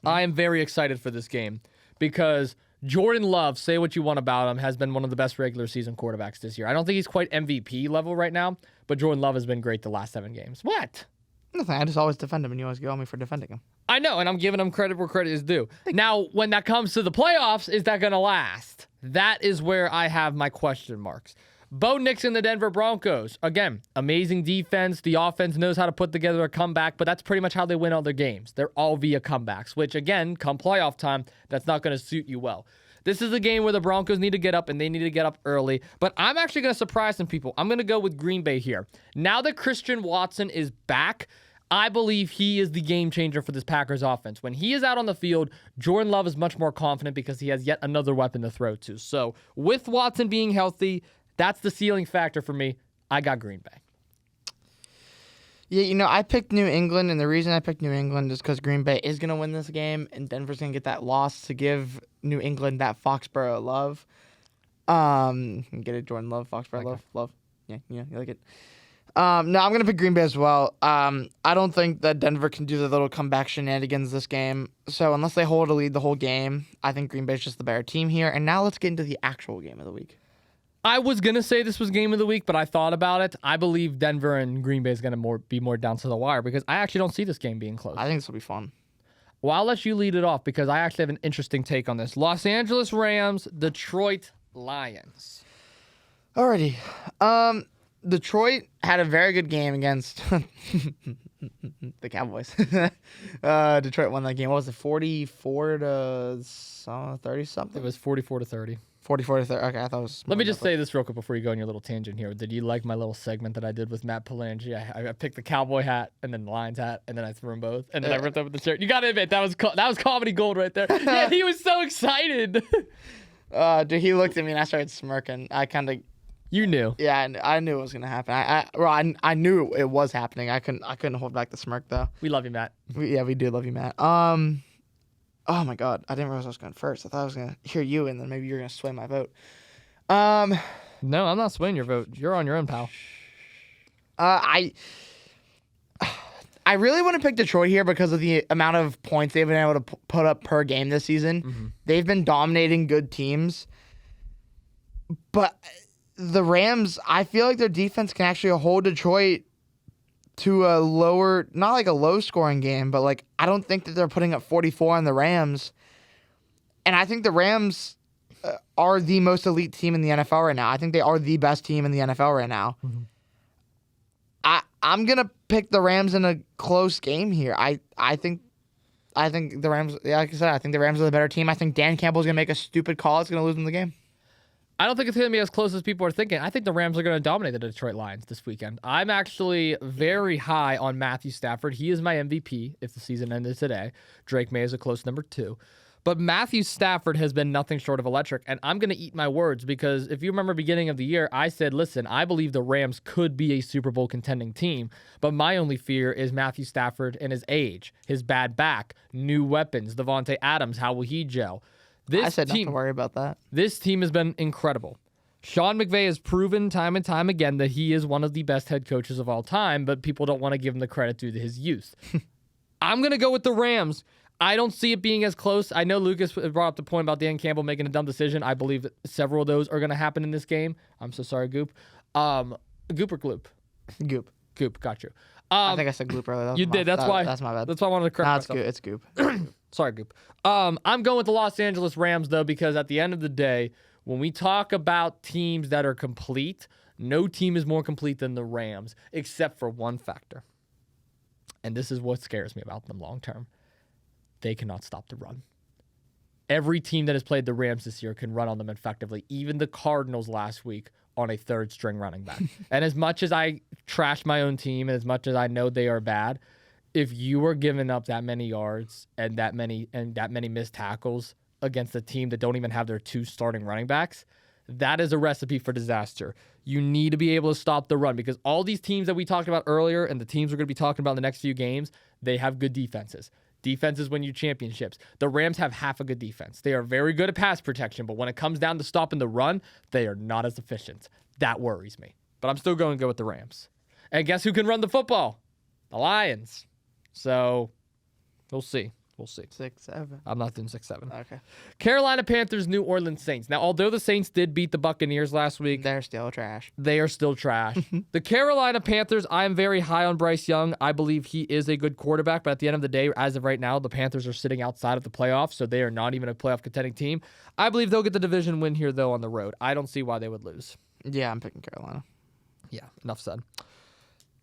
I am very excited for this game because Jordan Love, say what you want about him, has been one of the best regular season quarterbacks this year. I don't think he's quite MVP level right now, but Jordan Love has been great the last 7 games. What? Nothing. I just always defend him, and you always get on me for defending him. I know, and I'm giving him credit where credit is due. Now, when that comes to the playoffs, is that going to last? That is where I have my question marks. Bo Nix and the Denver Broncos. Again, amazing defense. The offense knows how to put together a comeback, but that's pretty much how they win all their games. They're all via comebacks, which, again, come playoff time, that's not going to suit you well. This is a game where the Broncos need to get up, and they need to get up early. But I'm actually going to surprise some people. I'm going to go with Green Bay here. Now that Christian Watson is back, I believe he is the game changer for this Packers offense. When he is out on the field, Jordan Love is much more confident because he has yet another weapon to throw to. So with Watson being healthy, that's the ceiling factor for me. I got Green Bay. Yeah, I picked New England, and the reason I picked New England is because Green Bay is going to win this game, and Denver's going to get that loss to give New England that Foxborough love. Get it, Jordan Love, Foxborough Okay. love. Yeah, you like it. No, I'm going to pick Green Bay as well. I don't think that Denver can do the little comeback shenanigans this game. So unless they hold a lead the whole game, I think Green Bay's just the better team here. And now let's get into the actual game of the week. I was going to say this was game of the week, but I thought about it. I believe Denver and Green Bay is going to be more down to the wire because I actually don't see this game being close. I think this will be fun. Well, I'll let you lead it off because I actually have an interesting take on this. Los Angeles Rams, Detroit Lions. Alrighty. Detroit had a very good game against the Cowboys. Detroit won that game. What was it, 44 to 30 something? It was 44-30. 44 to 30. Okay, I thought it was. Let me just say this real quick before you go on your little tangent here. Did you like my little segment that I did with Matt Palangi? I picked the cowboy hat and then the Lions hat, and then I threw them both, and then I ripped up the shirt. You gotta admit that was comedy gold right there. Yeah, he was so excited. Dude, he looked at me and I started smirking. I kind of. You knew. Yeah, I knew it was gonna happen. I knew it was happening. I couldn't hold back the smirk though. We love you, Matt. We do love you, Matt. Oh my God, I didn't realize I was going first. I thought I was gonna hear you, and then maybe you're gonna sway my vote. No, I'm not swaying your vote. You're on your own, pal. I really want to pick Detroit here because of the amount of points they've been able to put up per game this season. Mm-hmm. They've been dominating good teams, but the Rams, I feel like their defense can actually hold Detroit to a lower, not like a low scoring game, but like I don't think that they're putting up 44 on the Rams. And I think the Rams are the most elite team in the NFL right now. I think they are the best team in the NFL right now. Mm-hmm. I'm going to pick the Rams in a close game here. I think the Rams, like I said, I think the Rams are the better team. I think Dan Campbell's going to make a stupid call. It's going to lose them the game. I don't think it's going to be as close as people are thinking. I think the Rams are going to dominate the Detroit Lions this weekend. I'm actually very high on Matthew Stafford. He is my MVP if the season ended today. Drake May is a close number 2. But Matthew Stafford has been nothing short of electric, and I'm going to eat my words because if you remember beginning of the year, I said, listen, I believe the Rams could be a Super Bowl contending team, but my only fear is Matthew Stafford and his age, his bad back, new weapons, Devontae Adams, how will he gel? I said not to worry about that. This team has been incredible. Sean McVay has proven time and time again that he is one of the best head coaches of all time, but people don't want to give him the credit due to his youth. I'm going to go with the Rams. I don't see it being as close. I know Lucas brought up the point about Dan Campbell making a dumb decision. I believe that several of those are going to happen in this game. I'm so sorry, Goop. Goop or Gloop? Goop. Goop, got you. I think I said Gloop earlier. You did. That's why. That's my bad. That's why I wanted to correct myself. It's Goop. Sorry, Goop. I'm going with the Los Angeles Rams, though, because at the end of the day, when we talk about teams that are complete, no team is more complete than the Rams, except for one factor. And this is what scares me about them long term. They cannot stop the run. Every team that has played the Rams this year can run on them effectively. Even the Cardinals last week on a third-string running back. And as much as I trash my own team, and as much as I know they are bad, if you are giving up that many yards and that many missed tackles against a team that don't even have their 2 starting running backs, that is a recipe for disaster. You need to be able to stop the run because all these teams that we talked about earlier and the teams we're going to be talking about in the next few games, they have good defenses. Defenses win you championships. The Rams have half a good defense. They are very good at pass protection, but when it comes down to stopping the run, they are not as efficient. That worries me. But I'm still going to go with the Rams. And guess who can run the football? The Lions. So, we'll see. We'll see. 6-7. I'm not doing 6-7. Okay. Carolina Panthers, New Orleans Saints. Now, although the Saints did beat the Buccaneers last week, They're still trash. they are still trash. The Carolina Panthers, I am very high on Bryce Young. I believe he is a good quarterback, but at the end of the day, as of right now, the Panthers are sitting outside of the playoffs, so they are not even a playoff contending team. I believe they'll get the division win here, though, on the road. I don't see why they would lose. Yeah, I'm picking Carolina. Yeah, enough said.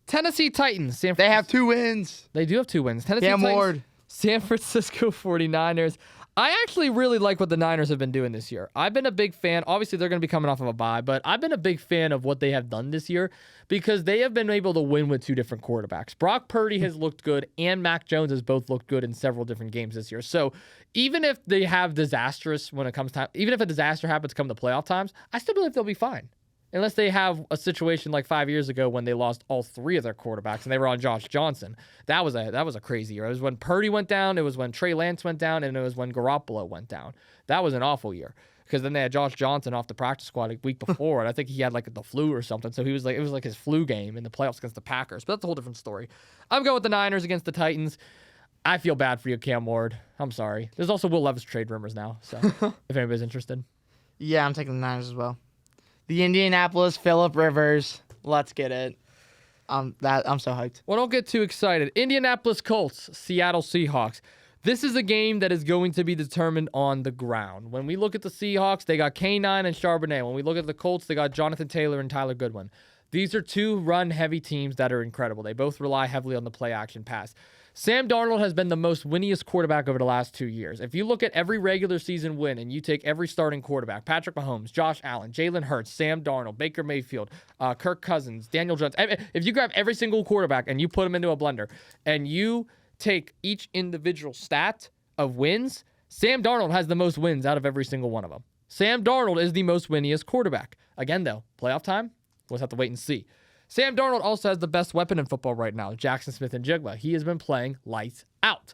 Tennessee Titans. They have 2 wins. They do have 2 wins. Tennessee Cam Titans. Ward. San Francisco 49ers. I actually really like what the Niners have been doing this year. I've been a big fan. Obviously, they're going to be coming off of a bye, but I've been a big fan of what they have done this year because they have been able to win with 2 different quarterbacks. Brock Purdy has looked good, and Mac Jones has both looked good in several different games this year. So even if they have disastrous when it comes time, even if a disaster happens come to playoff times, I still believe they'll be fine. Unless they have a situation like 5 years ago when they lost all 3 of their quarterbacks and they were on Josh Johnson. That was a crazy year. It was when Purdy went down, it was when Trey Lance went down, and it was when Garoppolo went down. That was an awful year because then they had Josh Johnson off the practice squad a week before, and I think he had like the flu or something. So it was like his flu game in the playoffs against the Packers. But that's a whole different story. I'm going with the Niners against the Titans. I feel bad for you, Cam Ward. I'm sorry. There's also Will Levis trade rumors now, so if anybody's interested. Yeah, I'm taking the Niners as well. The Indianapolis Phillip Rivers. Let's get it. I'm so hyped. Well, don't get too excited. Indianapolis Colts, Seattle Seahawks. This is a game that is going to be determined on the ground. When we look at the Seahawks, they got K9 and Charbonnet. When we look at the Colts, they got Jonathan Taylor and Tyler Goodwin. These are two run-heavy teams that are incredible. They both rely heavily on the play-action pass. Sam Darnold has been the most winniest quarterback over the last 2 years. If you look at every regular season win and you take every starting quarterback, Patrick Mahomes, Josh Allen, Jalen Hurts, Sam Darnold, Baker Mayfield, Kirk Cousins, Daniel Jones, if you grab every single quarterback and you put them into a blender and you take each individual stat of wins, Sam Darnold has the most wins out of every single one of them. Sam Darnold is the most winniest quarterback. Again, though, playoff time, we'll have to wait and see. Sam Darnold also has the best weapon in football right now, Jackson Smith-Njigba. He has been playing lights out.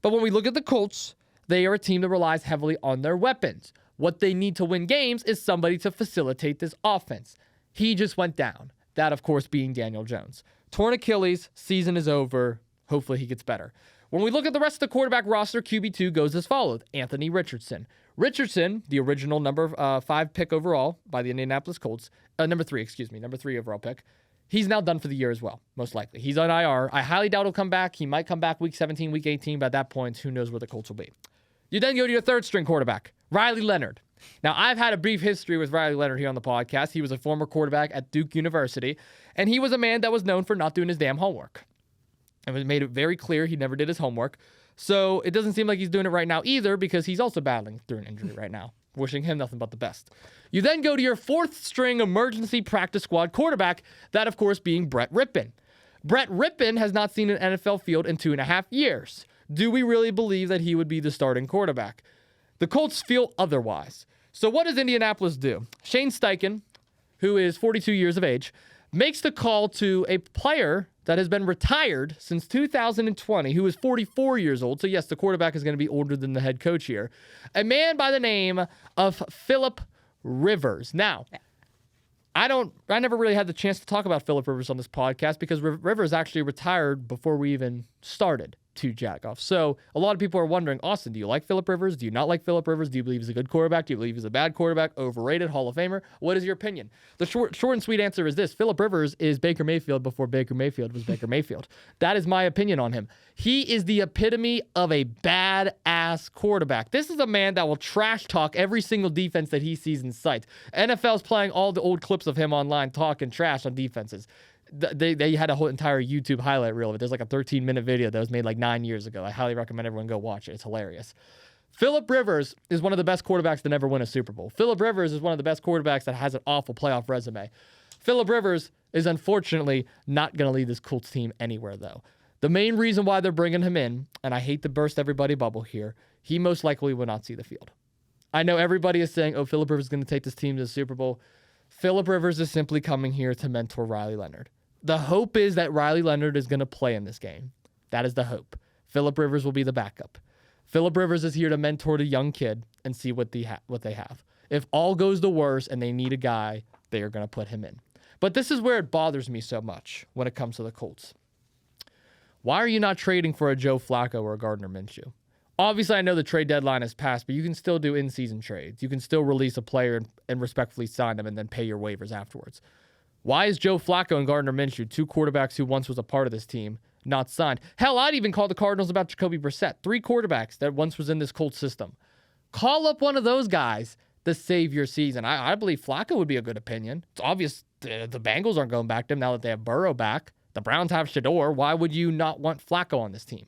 But when we look at the Colts, they are a team that relies heavily on their weapons. What they need to win games is somebody to facilitate this offense. He just went down. That, of course, being Daniel Jones. Torn Achilles, season is over. Hopefully he gets better. When we look at the rest of the quarterback roster, QB2 goes as follows. Anthony Richardson. Richardson, the original number 5 pick overall by the Indianapolis Colts. Number 3 overall pick. He's now done for the year as well, most likely. He's on IR. I highly doubt he'll come back. He might come back week 17, week 18, but at that point, who knows where the Colts will be. You then go to your third string quarterback, Riley Leonard. Now, I've had a brief history with Riley Leonard here on the podcast. He was a former quarterback at Duke University, and he was a man that was known for not doing his damn homework. And it made it very clear he never did his homework. So it doesn't seem like he's doing it right now either, because he's also battling through an injury right now. Wishing him nothing but the best. You then go to your fourth string emergency practice squad quarterback, that of course being Brett Rippon. Brett Rippon has not seen an NFL field in 2.5 years. Do we really believe that he would be the starting quarterback? The Colts feel otherwise. So what does Indianapolis do? Shane Steichen, who is 42 years of age, makes the call to a player that has been retired since 2020, who is 44 years old. So yes, the quarterback is going to be older than the head coach here. A man by the name of Philip Rivers. Now, I never really had the chance to talk about Philip Rivers on this podcast because Rivers actually retired before we even started to Jagoffs. So a lot of people are wondering, Austin, do you like Philip Rivers? Do you not like Philip Rivers? Do you believe he's a good quarterback? Do you believe he's a bad quarterback? Overrated? Hall of Famer? What is your opinion? The short and sweet answer is this. Philip Rivers is Baker Mayfield before Baker Mayfield was Baker Mayfield. That is my opinion on him. He is the epitome of a bad-ass quarterback. This is a man that will trash talk every single defense that he sees in sight. NFL's playing all the old clips of him online talking trash on defenses. They had a whole entire YouTube highlight reel of it. There's like a 13-minute video that was made like 9 years ago. I highly recommend everyone go watch it. It's hilarious. Philip Rivers is one of the best quarterbacks to never win a Super Bowl. Philip Rivers is one of the best quarterbacks that has an awful playoff resume. Philip Rivers is unfortunately not going to lead this Colts team anywhere, though. The main reason why they're bringing him in, and I hate to burst everybody's bubble here, he most likely will not see the field. I know everybody is saying, oh, Philip Rivers is going to take this team to the Super Bowl. Philip Rivers is simply coming here to mentor Riley Leonard. The hope is that Riley Leonard is going to play in this game. That is the hope. Philip Rivers will be the backup. Philip Rivers is here to mentor the young kid and see what they have. If all goes the worst and they need a guy, they are going to put him in. But this is where it bothers me so much when it comes to the Colts. Why are you not trading for a Joe Flacco or a Gardner Minshew? Obviously, I know the trade deadline has passed, but you can still do in-season trades. You can still release a player and respectfully sign them and then pay your waivers afterwards. Why is Joe Flacco and Gardner Minshew, two quarterbacks who once was a part of this team, not signed? Hell, I'd even call the Cardinals about Jacoby Brissett. 3 quarterbacks that once was in this Colts system. Call up one of those guys to save your season. I believe Flacco would be a good opinion. It's obvious the Bengals aren't going back to him now that they have Burrow back. The Browns have Shador. Why would you not want Flacco on this team?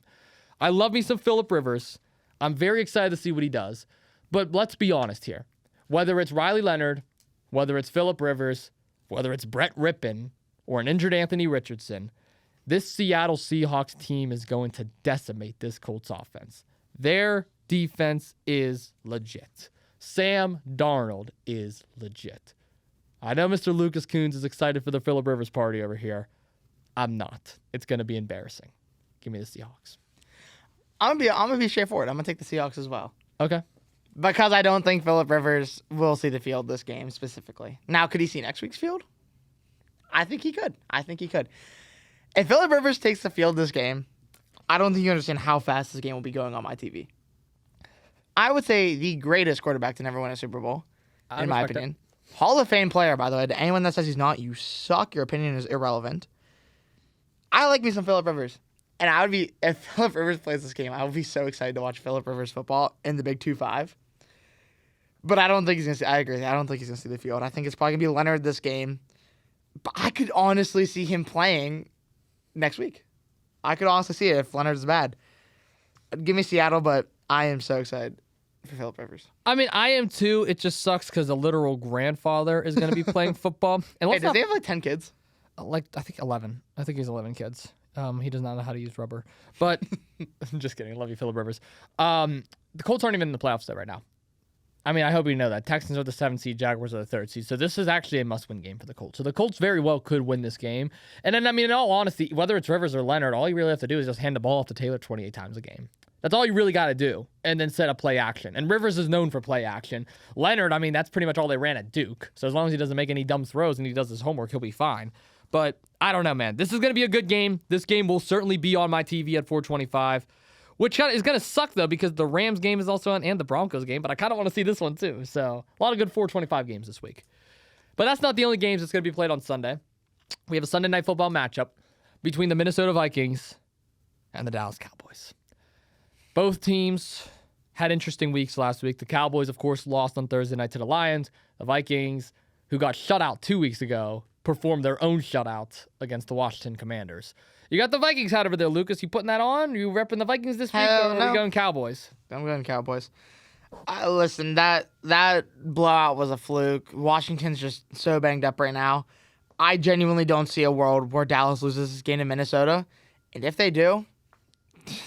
I love me some Philip Rivers. I'm very excited to see what he does. But let's be honest here. Whether it's Riley Leonard, whether it's Philip Rivers, whether it's Brett Rippon or an injured Anthony Richardson, this Seattle Seahawks team is going to decimate this Colts offense. Their defense is legit. Sam Darnold is legit. I know Mr. Lucas Kuhns is excited for the Philip Rivers party over here. I'm not. It's going to be embarrassing. Give me the Seahawks. I'm gonna be straightforward. I'm gonna take the Seahawks as well. Okay. Because I don't think Philip Rivers will see the field this game specifically. Now, could he see next week's field? I think he could. If Philip Rivers takes the field this game, I don't think you understand how fast this game will be going on my TV. I would say the greatest quarterback to never win a Super Bowl, in my opinion. Hall of Fame player, by the way. To anyone that says he's not, you suck. Your opinion is irrelevant. I like me some Philip Rivers. And if Philip Rivers plays this game, I would be so excited to watch Philip Rivers football in the Big 2-5. But I don't think he's going to see, I agree. I don't think he's going to see the field. I think it's probably going to be Leonard this game. But I could honestly see him playing next week. I could honestly see it if Leonard's bad. Give me Seattle, but I am so excited for Phillip Rivers. I mean, I am too. It just sucks because a literal grandfather is going to be playing football. And Hey, does he have like 10 kids? Like, I think 11. I think he's 11 kids. He does not know how to use rubber. But I'm just kidding. I love you, Phillip Rivers. The Colts aren't even in the playoffs though right now. I mean, I hope you know that. Texans are the 7th seed, Jaguars are the 3rd seed. So this is actually a must-win game for the Colts. So the Colts very well could win this game. And then, I mean, in all honesty, whether it's Rivers or Leonard, all you really have to do is just hand the ball off to Taylor 28 times a game. That's all you really got to do. And then set up play action. And Rivers is known for play action. Leonard, I mean, that's pretty much all they ran at Duke. So as long as he doesn't make any dumb throws and he does his homework, he'll be fine. But I don't know, man. This is going to be a good game. This game will certainly be on my TV at 425. Which is going to suck, though, because the Rams game is also on and the Broncos game, but I kind of want to see this one, too. So, a lot of good 425 games this week. But that's not the only games that's going to be played on Sunday. We have a Sunday night football matchup between the Minnesota Vikings and the Dallas Cowboys. Both teams had interesting weeks last week. The Cowboys, of course, lost on Thursday night to the Lions. The Vikings, who got shut out 2 weeks ago, performed their own shutout against the Washington Commanders. You got the Vikings hat over there, Lucas. You putting that on? You repping the Vikings this week, or are you going Cowboys? I'm going Cowboys. Listen, that blowout was a fluke. Washington's just so banged up right now. I genuinely don't see a world where Dallas loses this game to Minnesota. And if they do,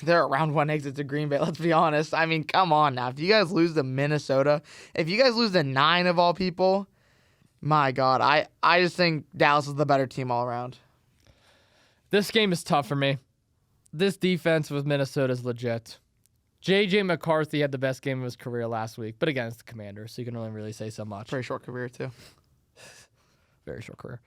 they're a round one exit to Green Bay, let's be honest. I mean, come on now. If you guys lose to Minnesota, if you guys lose to 9 of all people, my God, I just think Dallas is the better team all around. This game is tough for me. This defense with Minnesota is legit. J.J. McCarthy had the best game of his career last week, but against the Commanders, so you can only really say so much. Very short career, too. Very short career.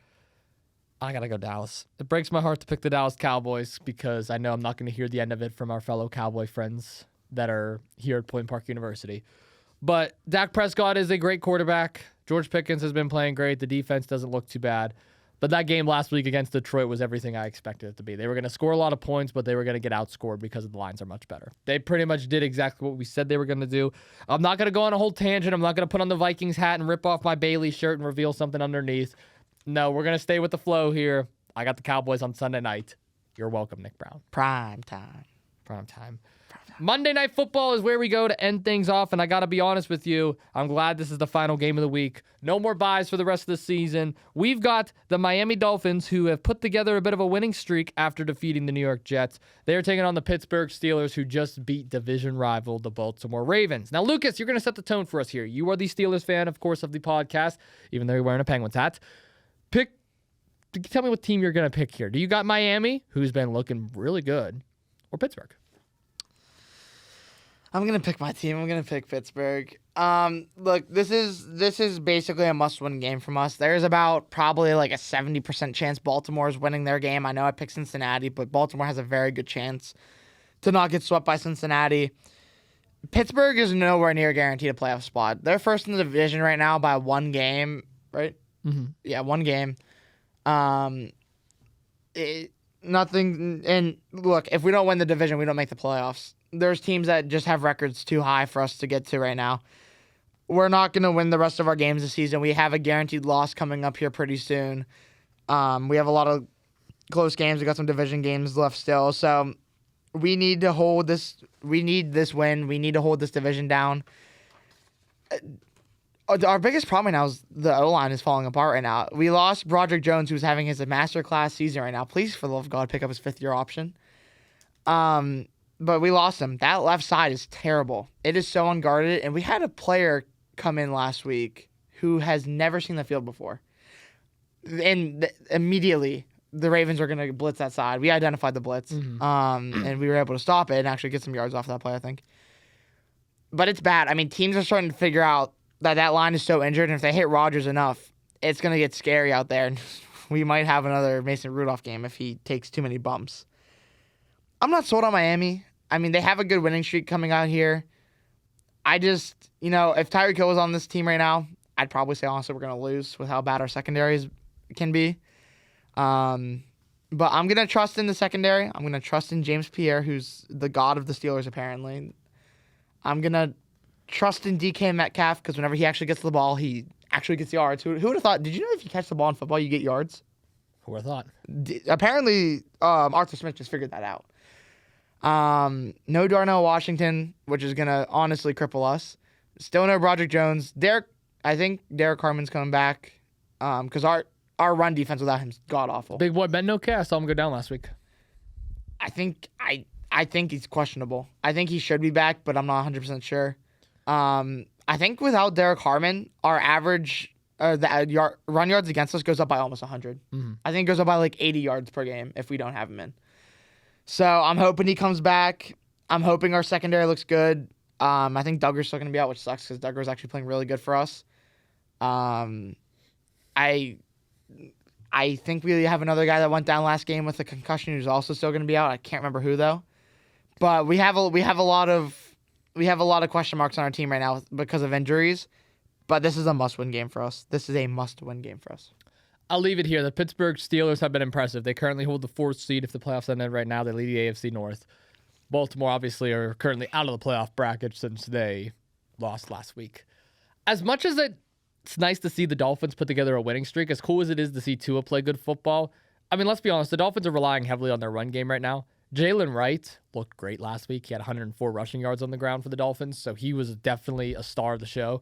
I got to go Dallas. It breaks my heart to pick the Dallas Cowboys because I know I'm not going to hear the end of it from our fellow Cowboy friends that are here at Point Park University. But Dak Prescott is a great quarterback. George Pickens has been playing great. The defense doesn't look too bad. But that game last week against Detroit was everything I expected it to be. They were going to score a lot of points, but they were going to get outscored because the lines are much better. They pretty much did exactly what we said they were going to do. I'm not going to go on a whole tangent. I'm not going to put on the Vikings hat and rip off my Bailey shirt and reveal something underneath. No, we're going to stay with the flow here. I got the Cowboys on Sunday night. You're welcome, Nick Brown. Prime time. Monday Night Football is where we go to end things off, and I got to be honest with you, I'm glad this is the final game of the week. No more buys for the rest of the season. We've got the Miami Dolphins, who have put together a bit of a winning streak after defeating the New York Jets. They are taking on the Pittsburgh Steelers, who just beat division rival, the Baltimore Ravens. Now, Lucas, you're going to set the tone for us here. You are the Steelers fan, of course, of the podcast, even though you're wearing a Penguins hat. Tell me what team you're going to pick here. Do you got Miami, who's been looking really good, or Pittsburgh? I'm going to pick my team. I'm going to pick Pittsburgh. Look, this is basically a must-win game from us. There's about probably like a 70% chance Baltimore is winning their game. I know I picked Cincinnati, but Baltimore has a very good chance to not get swept by Cincinnati. Pittsburgh is nowhere near guaranteed a playoff spot. They're first in the division right now by 1 game, right? Mm-hmm. Yeah, 1 game. Nothing. And look, if we don't win the division, we don't make the playoffs. There's teams that just have records too high for us to get to right now. We're not going to win the rest of our games this season. We have a guaranteed loss coming up here pretty soon. We have a lot of close games. We got some division games left still. So we need to hold this. We need this win. We need to hold this division down. Our biggest problem right now is the O-line is falling apart right now. We lost Broderick Jones, who's having his masterclass season right now. Please, for the love of God, pick up his 5th-year option. But we lost him. That left side is terrible. It is so unguarded. And we had a player come in last week who has never seen the field before. And immediately, the Ravens are going to blitz that side. We identified the blitz. Mm-hmm. And we were able to stop it and actually get some yards off that play, I think. But it's bad. I mean, teams are starting to figure out that line is so injured. And if they hit Rodgers enough, it's going to get scary out there. And we might have another Mason Rudolph game if he takes too many bumps. I'm not sold on Miami. I mean, they have a good winning streak coming out here. I just, if Tyreek Hill was on this team right now, I'd probably say, honestly, we're going to lose with how bad our secondaries can be. But I'm going to trust in the secondary. I'm going to trust in James Pierre, who's the god of the Steelers, apparently. I'm going to trust in DK Metcalf, because whenever he actually gets the ball, he actually gets yards. Who would have thought? Did you know if you catch the ball in football, you get yards? Who would have thought? Apparently, Arthur Smith just figured that out. No Darnell Washington, which is going to honestly cripple us. Still no Broderick Jones. I think Derek Carmen's coming back because our run defense without him is god-awful. Big boy Ben no care. I saw him go down last week. I think he's questionable. I think he should be back, but I'm not 100% sure. I think without Derek Harmon, our average run yards against us goes up by almost 100. Mm-hmm. I think it goes up by like 80 yards per game if we don't have him in. So I'm hoping he comes back. I'm hoping our secondary looks good. I think Duggar's still going to be out, which sucks because Duggar's actually playing really good for us. I think we have another guy that went down last game with a concussion who's also still going to be out. I can't remember who though. But we have a lot of question marks on our team right now because of injuries. But this is a must-win game for us. I'll leave it here. The Pittsburgh Steelers have been impressive. They currently hold the 4th seed if the playoffs ended right now. They lead the AFC North. Baltimore obviously are currently out of the playoff bracket since they lost last week. As much as it's nice to see the Dolphins put together a winning streak, as cool as it is to see Tua play good football, I mean, let's be honest, the Dolphins are relying heavily on their run game right now. Jalen Wright looked great last week. He had 104 rushing yards on the ground for the Dolphins, so he was definitely a star of the show.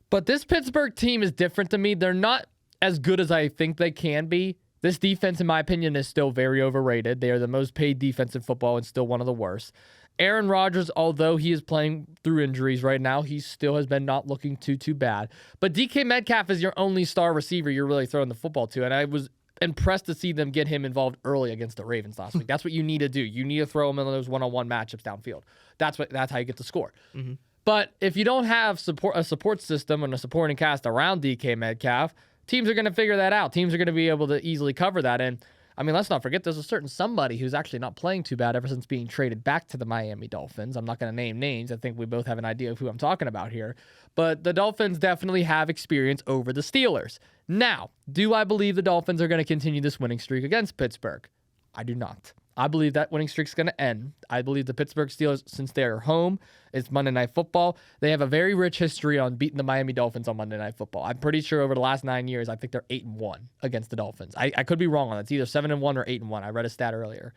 But this Pittsburgh team is different to me. They're not as good as I think they can be. This defense, in my opinion, is still very overrated. They are the most paid defense in football and still one of the worst. Aaron Rodgers, although he is playing through injuries right now, he still has been not looking too bad. But DK Metcalf is your only star receiver you're really throwing the football to, and I was impressed to see them get him involved early against the Ravens last week. That's what you need to do. You need to throw him in those one-on-one matchups downfield. That's how you get the score. Mm-hmm. But if you don't have a support system and a supporting cast around DK Metcalf, teams are going to figure that out. Teams are going to be able to easily cover that. And, I mean, let's not forget there's a certain somebody who's actually not playing too bad ever since being traded back to the Miami Dolphins. I'm not going to name names. I think we both have an idea of who I'm talking about here. But the Dolphins definitely have experience over the Steelers. Now, do I believe the Dolphins are going to continue this winning streak against Pittsburgh? I do not. I believe that winning streak is going to end. I believe the Pittsburgh Steelers, since they are home, it's Monday Night Football. They have a very rich history on beating the Miami Dolphins on Monday Night Football. I'm pretty sure over the last 9 years, I think they're 8-1 against the Dolphins. I could be wrong on that. It's either 7-1 or 8-1. I read a stat earlier.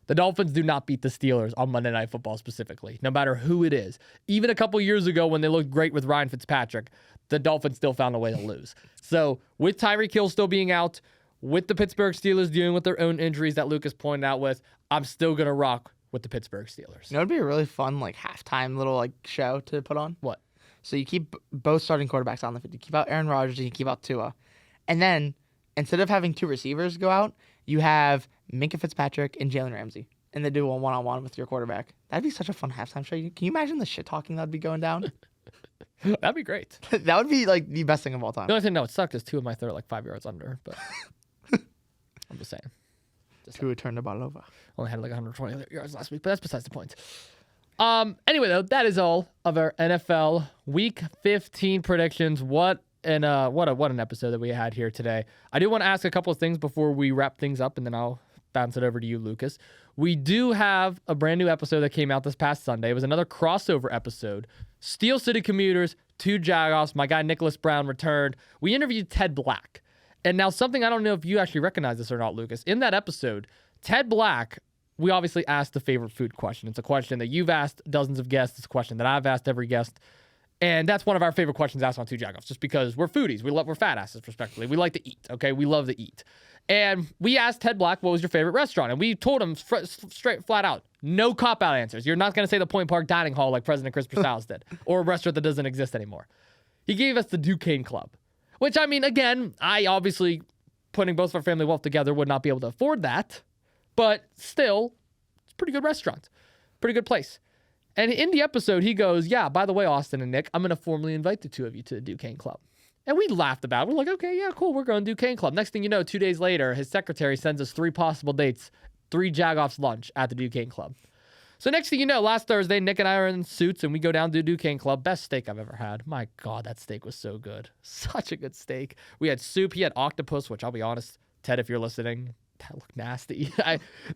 The Dolphins do not beat the Steelers on Monday Night Football specifically, no matter who it is. Even a couple years ago when they looked great with Ryan Fitzpatrick, the Dolphins still found a way to lose. So with Tyreek Hill still being out, with the Pittsburgh Steelers dealing with their own injuries that Lucas pointed out with, I'm still going to rock with the Pittsburgh Steelers. You know, it'd be a really fun, halftime little, show to put on. What? So you keep both starting quarterbacks on the field. You keep out Aaron Rodgers and you keep out Tua. And then, instead of having two receivers go out, you have Minkah Fitzpatrick and Jalen Ramsey. And they do a one-on-one with your quarterback. That'd be such a fun halftime show. Can you imagine the shit-talking that'd be going down? That'd be great. That would be, the best thing of all time. The only thing, it sucked is two of my throw 5 yards under, but I'm just saying. Tua turned the ball over. Only had 120 yards last week, but that's besides the point. Anyway, though, that is all of our NFL Week 15 predictions. What an episode that we had here today. I do want to ask a couple of things before we wrap things up, and then I'll bounce it over to you, Lucas. We do have a brand new episode that came out this past Sunday. It was another crossover episode. Steel City Commuters, 2 Jagoffs. My guy Nicholas Brown returned. We interviewed Ted Black. And now something, I don't know if you actually recognize this or not, Lucas. In that episode, Ted Black, we obviously asked the favorite food question. It's a question that you've asked dozens of guests. It's a question that I've asked every guest. And that's one of our favorite questions asked on 2 Jagoffs, just because we're foodies. We're fat asses, respectively. We like to eat, okay? We love to eat. And we asked Ted Black what was your favorite restaurant. And we told him straight, flat out, no cop-out answers. You're not going to say the Point Park Dining Hall like President Chris Persales did, or a restaurant that doesn't exist anymore. He gave us the Duquesne Club. Which, I mean, again, I obviously, putting both of our family wealth together, would not be able to afford that. But still, it's a pretty good restaurant. Pretty good place. And in the episode, he goes, yeah, by the way, Austin and Nick, I'm going to formally invite the two of you to the Duquesne Club. And we laughed about it. We're like, okay, yeah, cool. We're going to Duquesne Club. Next thing you know, 2 days later, his secretary sends us 3 possible dates, 3 Jagoffs lunch at the Duquesne Club. So next thing you know, last Thursday, Nick and I are in suits, and we go down to Duquesne Club. Best steak I've ever had. My God, that steak was so good. Such a good steak. We had soup. He had octopus, which I'll be honest, Ted, if you're listening, that looked nasty.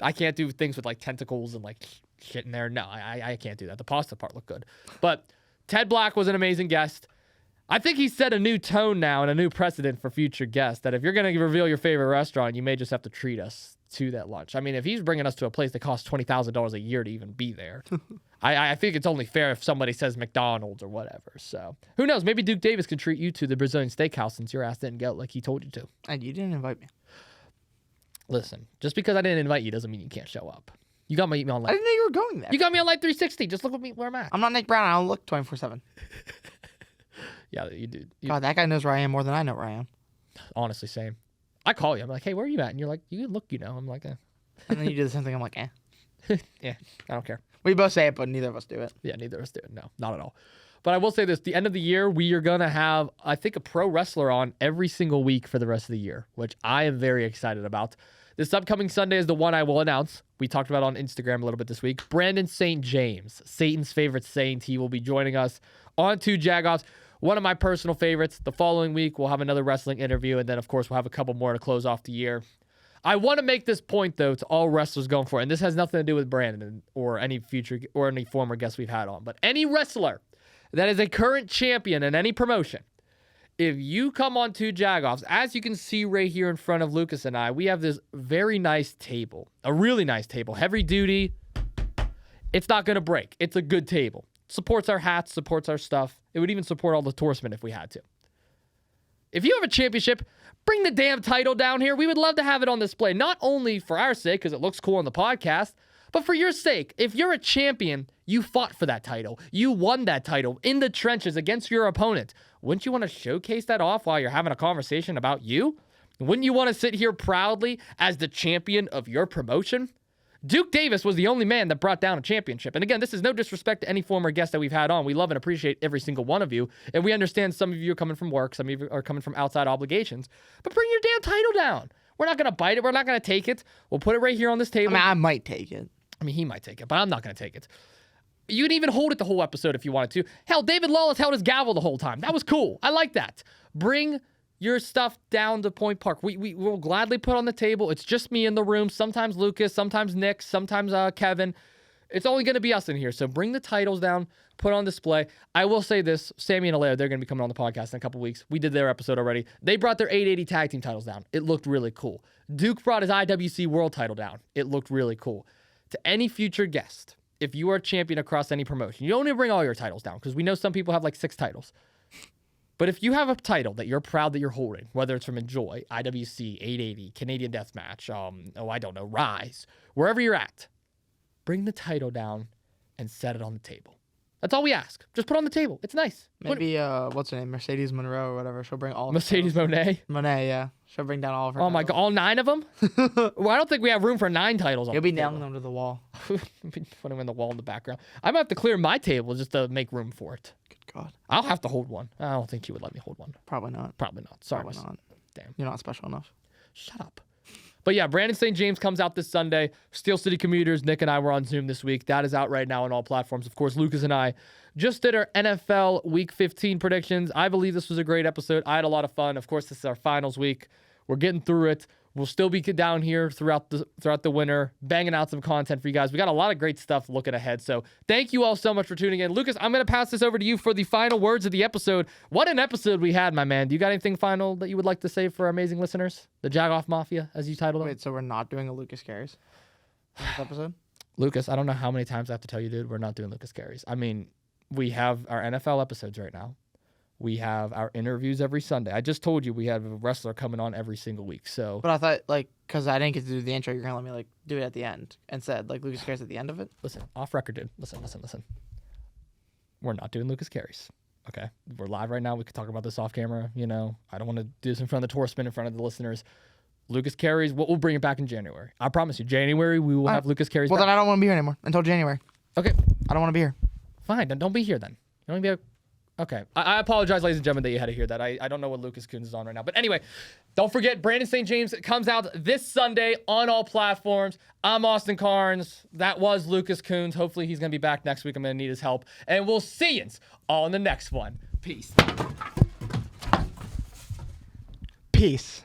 I can't do things with tentacles and shit in there. No, I can't do that. The pasta part looked good. But Ted Black was an amazing guest. I think he set a new tone now and a new precedent for future guests that if you're going to reveal your favorite restaurant, you may just have to treat us to that lunch. I mean, if he's bringing us to a place that costs $20,000 a year to even be there, I think it's only fair if somebody says McDonald's or whatever. So who knows? Maybe Duke Davis could treat you to the Brazilian steakhouse since your ass didn't go like he told you to. And you didn't invite me. Listen, just because I didn't invite you doesn't mean you can't show up. You got me on I light. didn't know you were going there. You got me on light 360. Just look at me where I'm at. I'm not Nick Brown. I don't look 24/7. Yeah, you do. God, that guy knows where I am more than I know where I am. Honestly, same. I call you. I'm like, hey, where are you at? And you're like, you look, I'm like, And then you do the same thing. I'm like, yeah, I don't care. We both say it, but neither of us do it. Yeah, neither of us do it. No, not at all. But I will say this, the end of the year, we are going to have, I think, a pro wrestler on every single week for the rest of the year, which I am very excited about. This upcoming Sunday is the one I will announce. We talked about it on Instagram a little bit this week. Brandon St. James, Satan's favorite saint. He will be joining us on 2 Jagoffs. One of my personal favorites. The following week, we'll have another wrestling interview, and then, of course, we'll have a couple more to close off the year. I want to make this point, though, to all wrestlers going for it, and this has nothing to do with Brandon or any future or any former guests we've had on, but any wrestler that is a current champion in any promotion, if you come on 2 Jagoffs, as you can see right here in front of Lucas and I, we have this very nice table, a really nice table, heavy duty. It's not going to break. It's a good table. Supports our hats, supports our stuff. It would even support all the toursemen if we had to. If you have a championship, bring the damn title down here. We would love to have it on display, not only for our sake, because it looks cool on the podcast, but for your sake. If you're a champion, you fought for that title. You won that title in the trenches against your opponent. Wouldn't you want to showcase that off while you're having a conversation about you? Wouldn't you want to sit here proudly as the champion of your promotion? Duke Davis was the only man that brought down a championship. And again, this is no disrespect to any former guest that we've had on. We love and appreciate every single one of you. And we understand some of you are coming from work. Some of you are coming from outside obligations. But bring your damn title down. We're not going to bite it. We're not going to take it. We'll put it right here on this table. I might take it. He might take it, but I'm not going to take it. You can even hold it the whole episode if you wanted to. Hell, David Lawless held his gavel the whole time. That was cool. I like that. Bring your stuff down to Point Park. We will gladly put on the table. It's just me in the room. Sometimes Lucas, sometimes Nick, sometimes Kevin. It's only going to be us in here. So bring the titles down, put on display. I will say this, Sammy and Alaire, they're going to be coming on the podcast in a couple weeks. We did their episode already. They brought their 880 tag team titles down. It looked really cool. Duke brought his IWC world title down. It looked really cool. To any future guest, if you are a champion across any promotion, you don't need to bring all your titles down because we know some people have like 6 titles. But if you have a title that you're proud that you're holding, whether it's from Enjoy, IWC, 880, Canadian Deathmatch, I don't know, Rise, wherever you're at, bring the title down and set it on the table. That's all we ask. Just put it on the table. It's nice. Maybe, what's her name? Mercedes Monroe or whatever. She'll bring all of Mercedes Monet? Monet, yeah. She'll bring down all of her Oh, my God. All 9 of them? Well, I don't think we have room for 9 titles on You'll be the table. nailing them to the wall. Put them in the wall in the background. I might have to clear my table just to make room for it. Good God. I'll have to hold one. I don't think you would let me hold one. Probably not. Probably not. Sorry. Probably not. Damn. You're not special enough. Shut up. But yeah, Brandon St. James comes out this Sunday. Steel City Commuters, Nick and I were on Zoom this week. That is out right now on all platforms. Of course, Lucas and I just did our NFL Week 15 predictions. I believe this was a great episode. I had a lot of fun. Of course, this is our finals week. We're getting through it. We'll still be down here throughout the winter, banging out some content for you guys. We got a lot of great stuff looking ahead. So thank you all so much for tuning in. Lucas, I'm going to pass this over to you for the final words of the episode. What an episode we had, my man. Do you got anything final that you would like to say for our amazing listeners? The Jagoff Mafia, as you titled it. Wait, so we're not doing a Lucas Carries in this episode? Lucas, I don't know how many times I have to tell you, dude, we're not doing Lucas Carries. I mean, we have our NFL episodes right now. We have our interviews every Sunday. I just told you we have a wrestler coming on every single week. So, But I thought, because I didn't get to do the intro, you're going to let me, do it at the end instead. Lucas Carries at the end of it? listen, off record, dude. Listen. We're not doing Lucas Carries. Okay? We're live right now. We could talk about this off camera. I don't want to do this in front of the tour spin in front of the listeners. Lucas Carries, we'll bring it back in January. I promise you. January, we will have Lucas Carries Well, back. then I don't want to be here anymore until January. Okay. I don't want to be here. Fine. Then don't be here then. You don't be Okay. I apologize, ladies and gentlemen, that you had to hear that. I don't know what Lucas Kuhns is on right now. But anyway, don't forget, Brandon St. James comes out this Sunday on all platforms. I'm Austin Cairns. That was Lucas Kuhns. Hopefully he's going to be back next week. I'm going to need his help. And we'll see you all in the next one. Peace. Peace.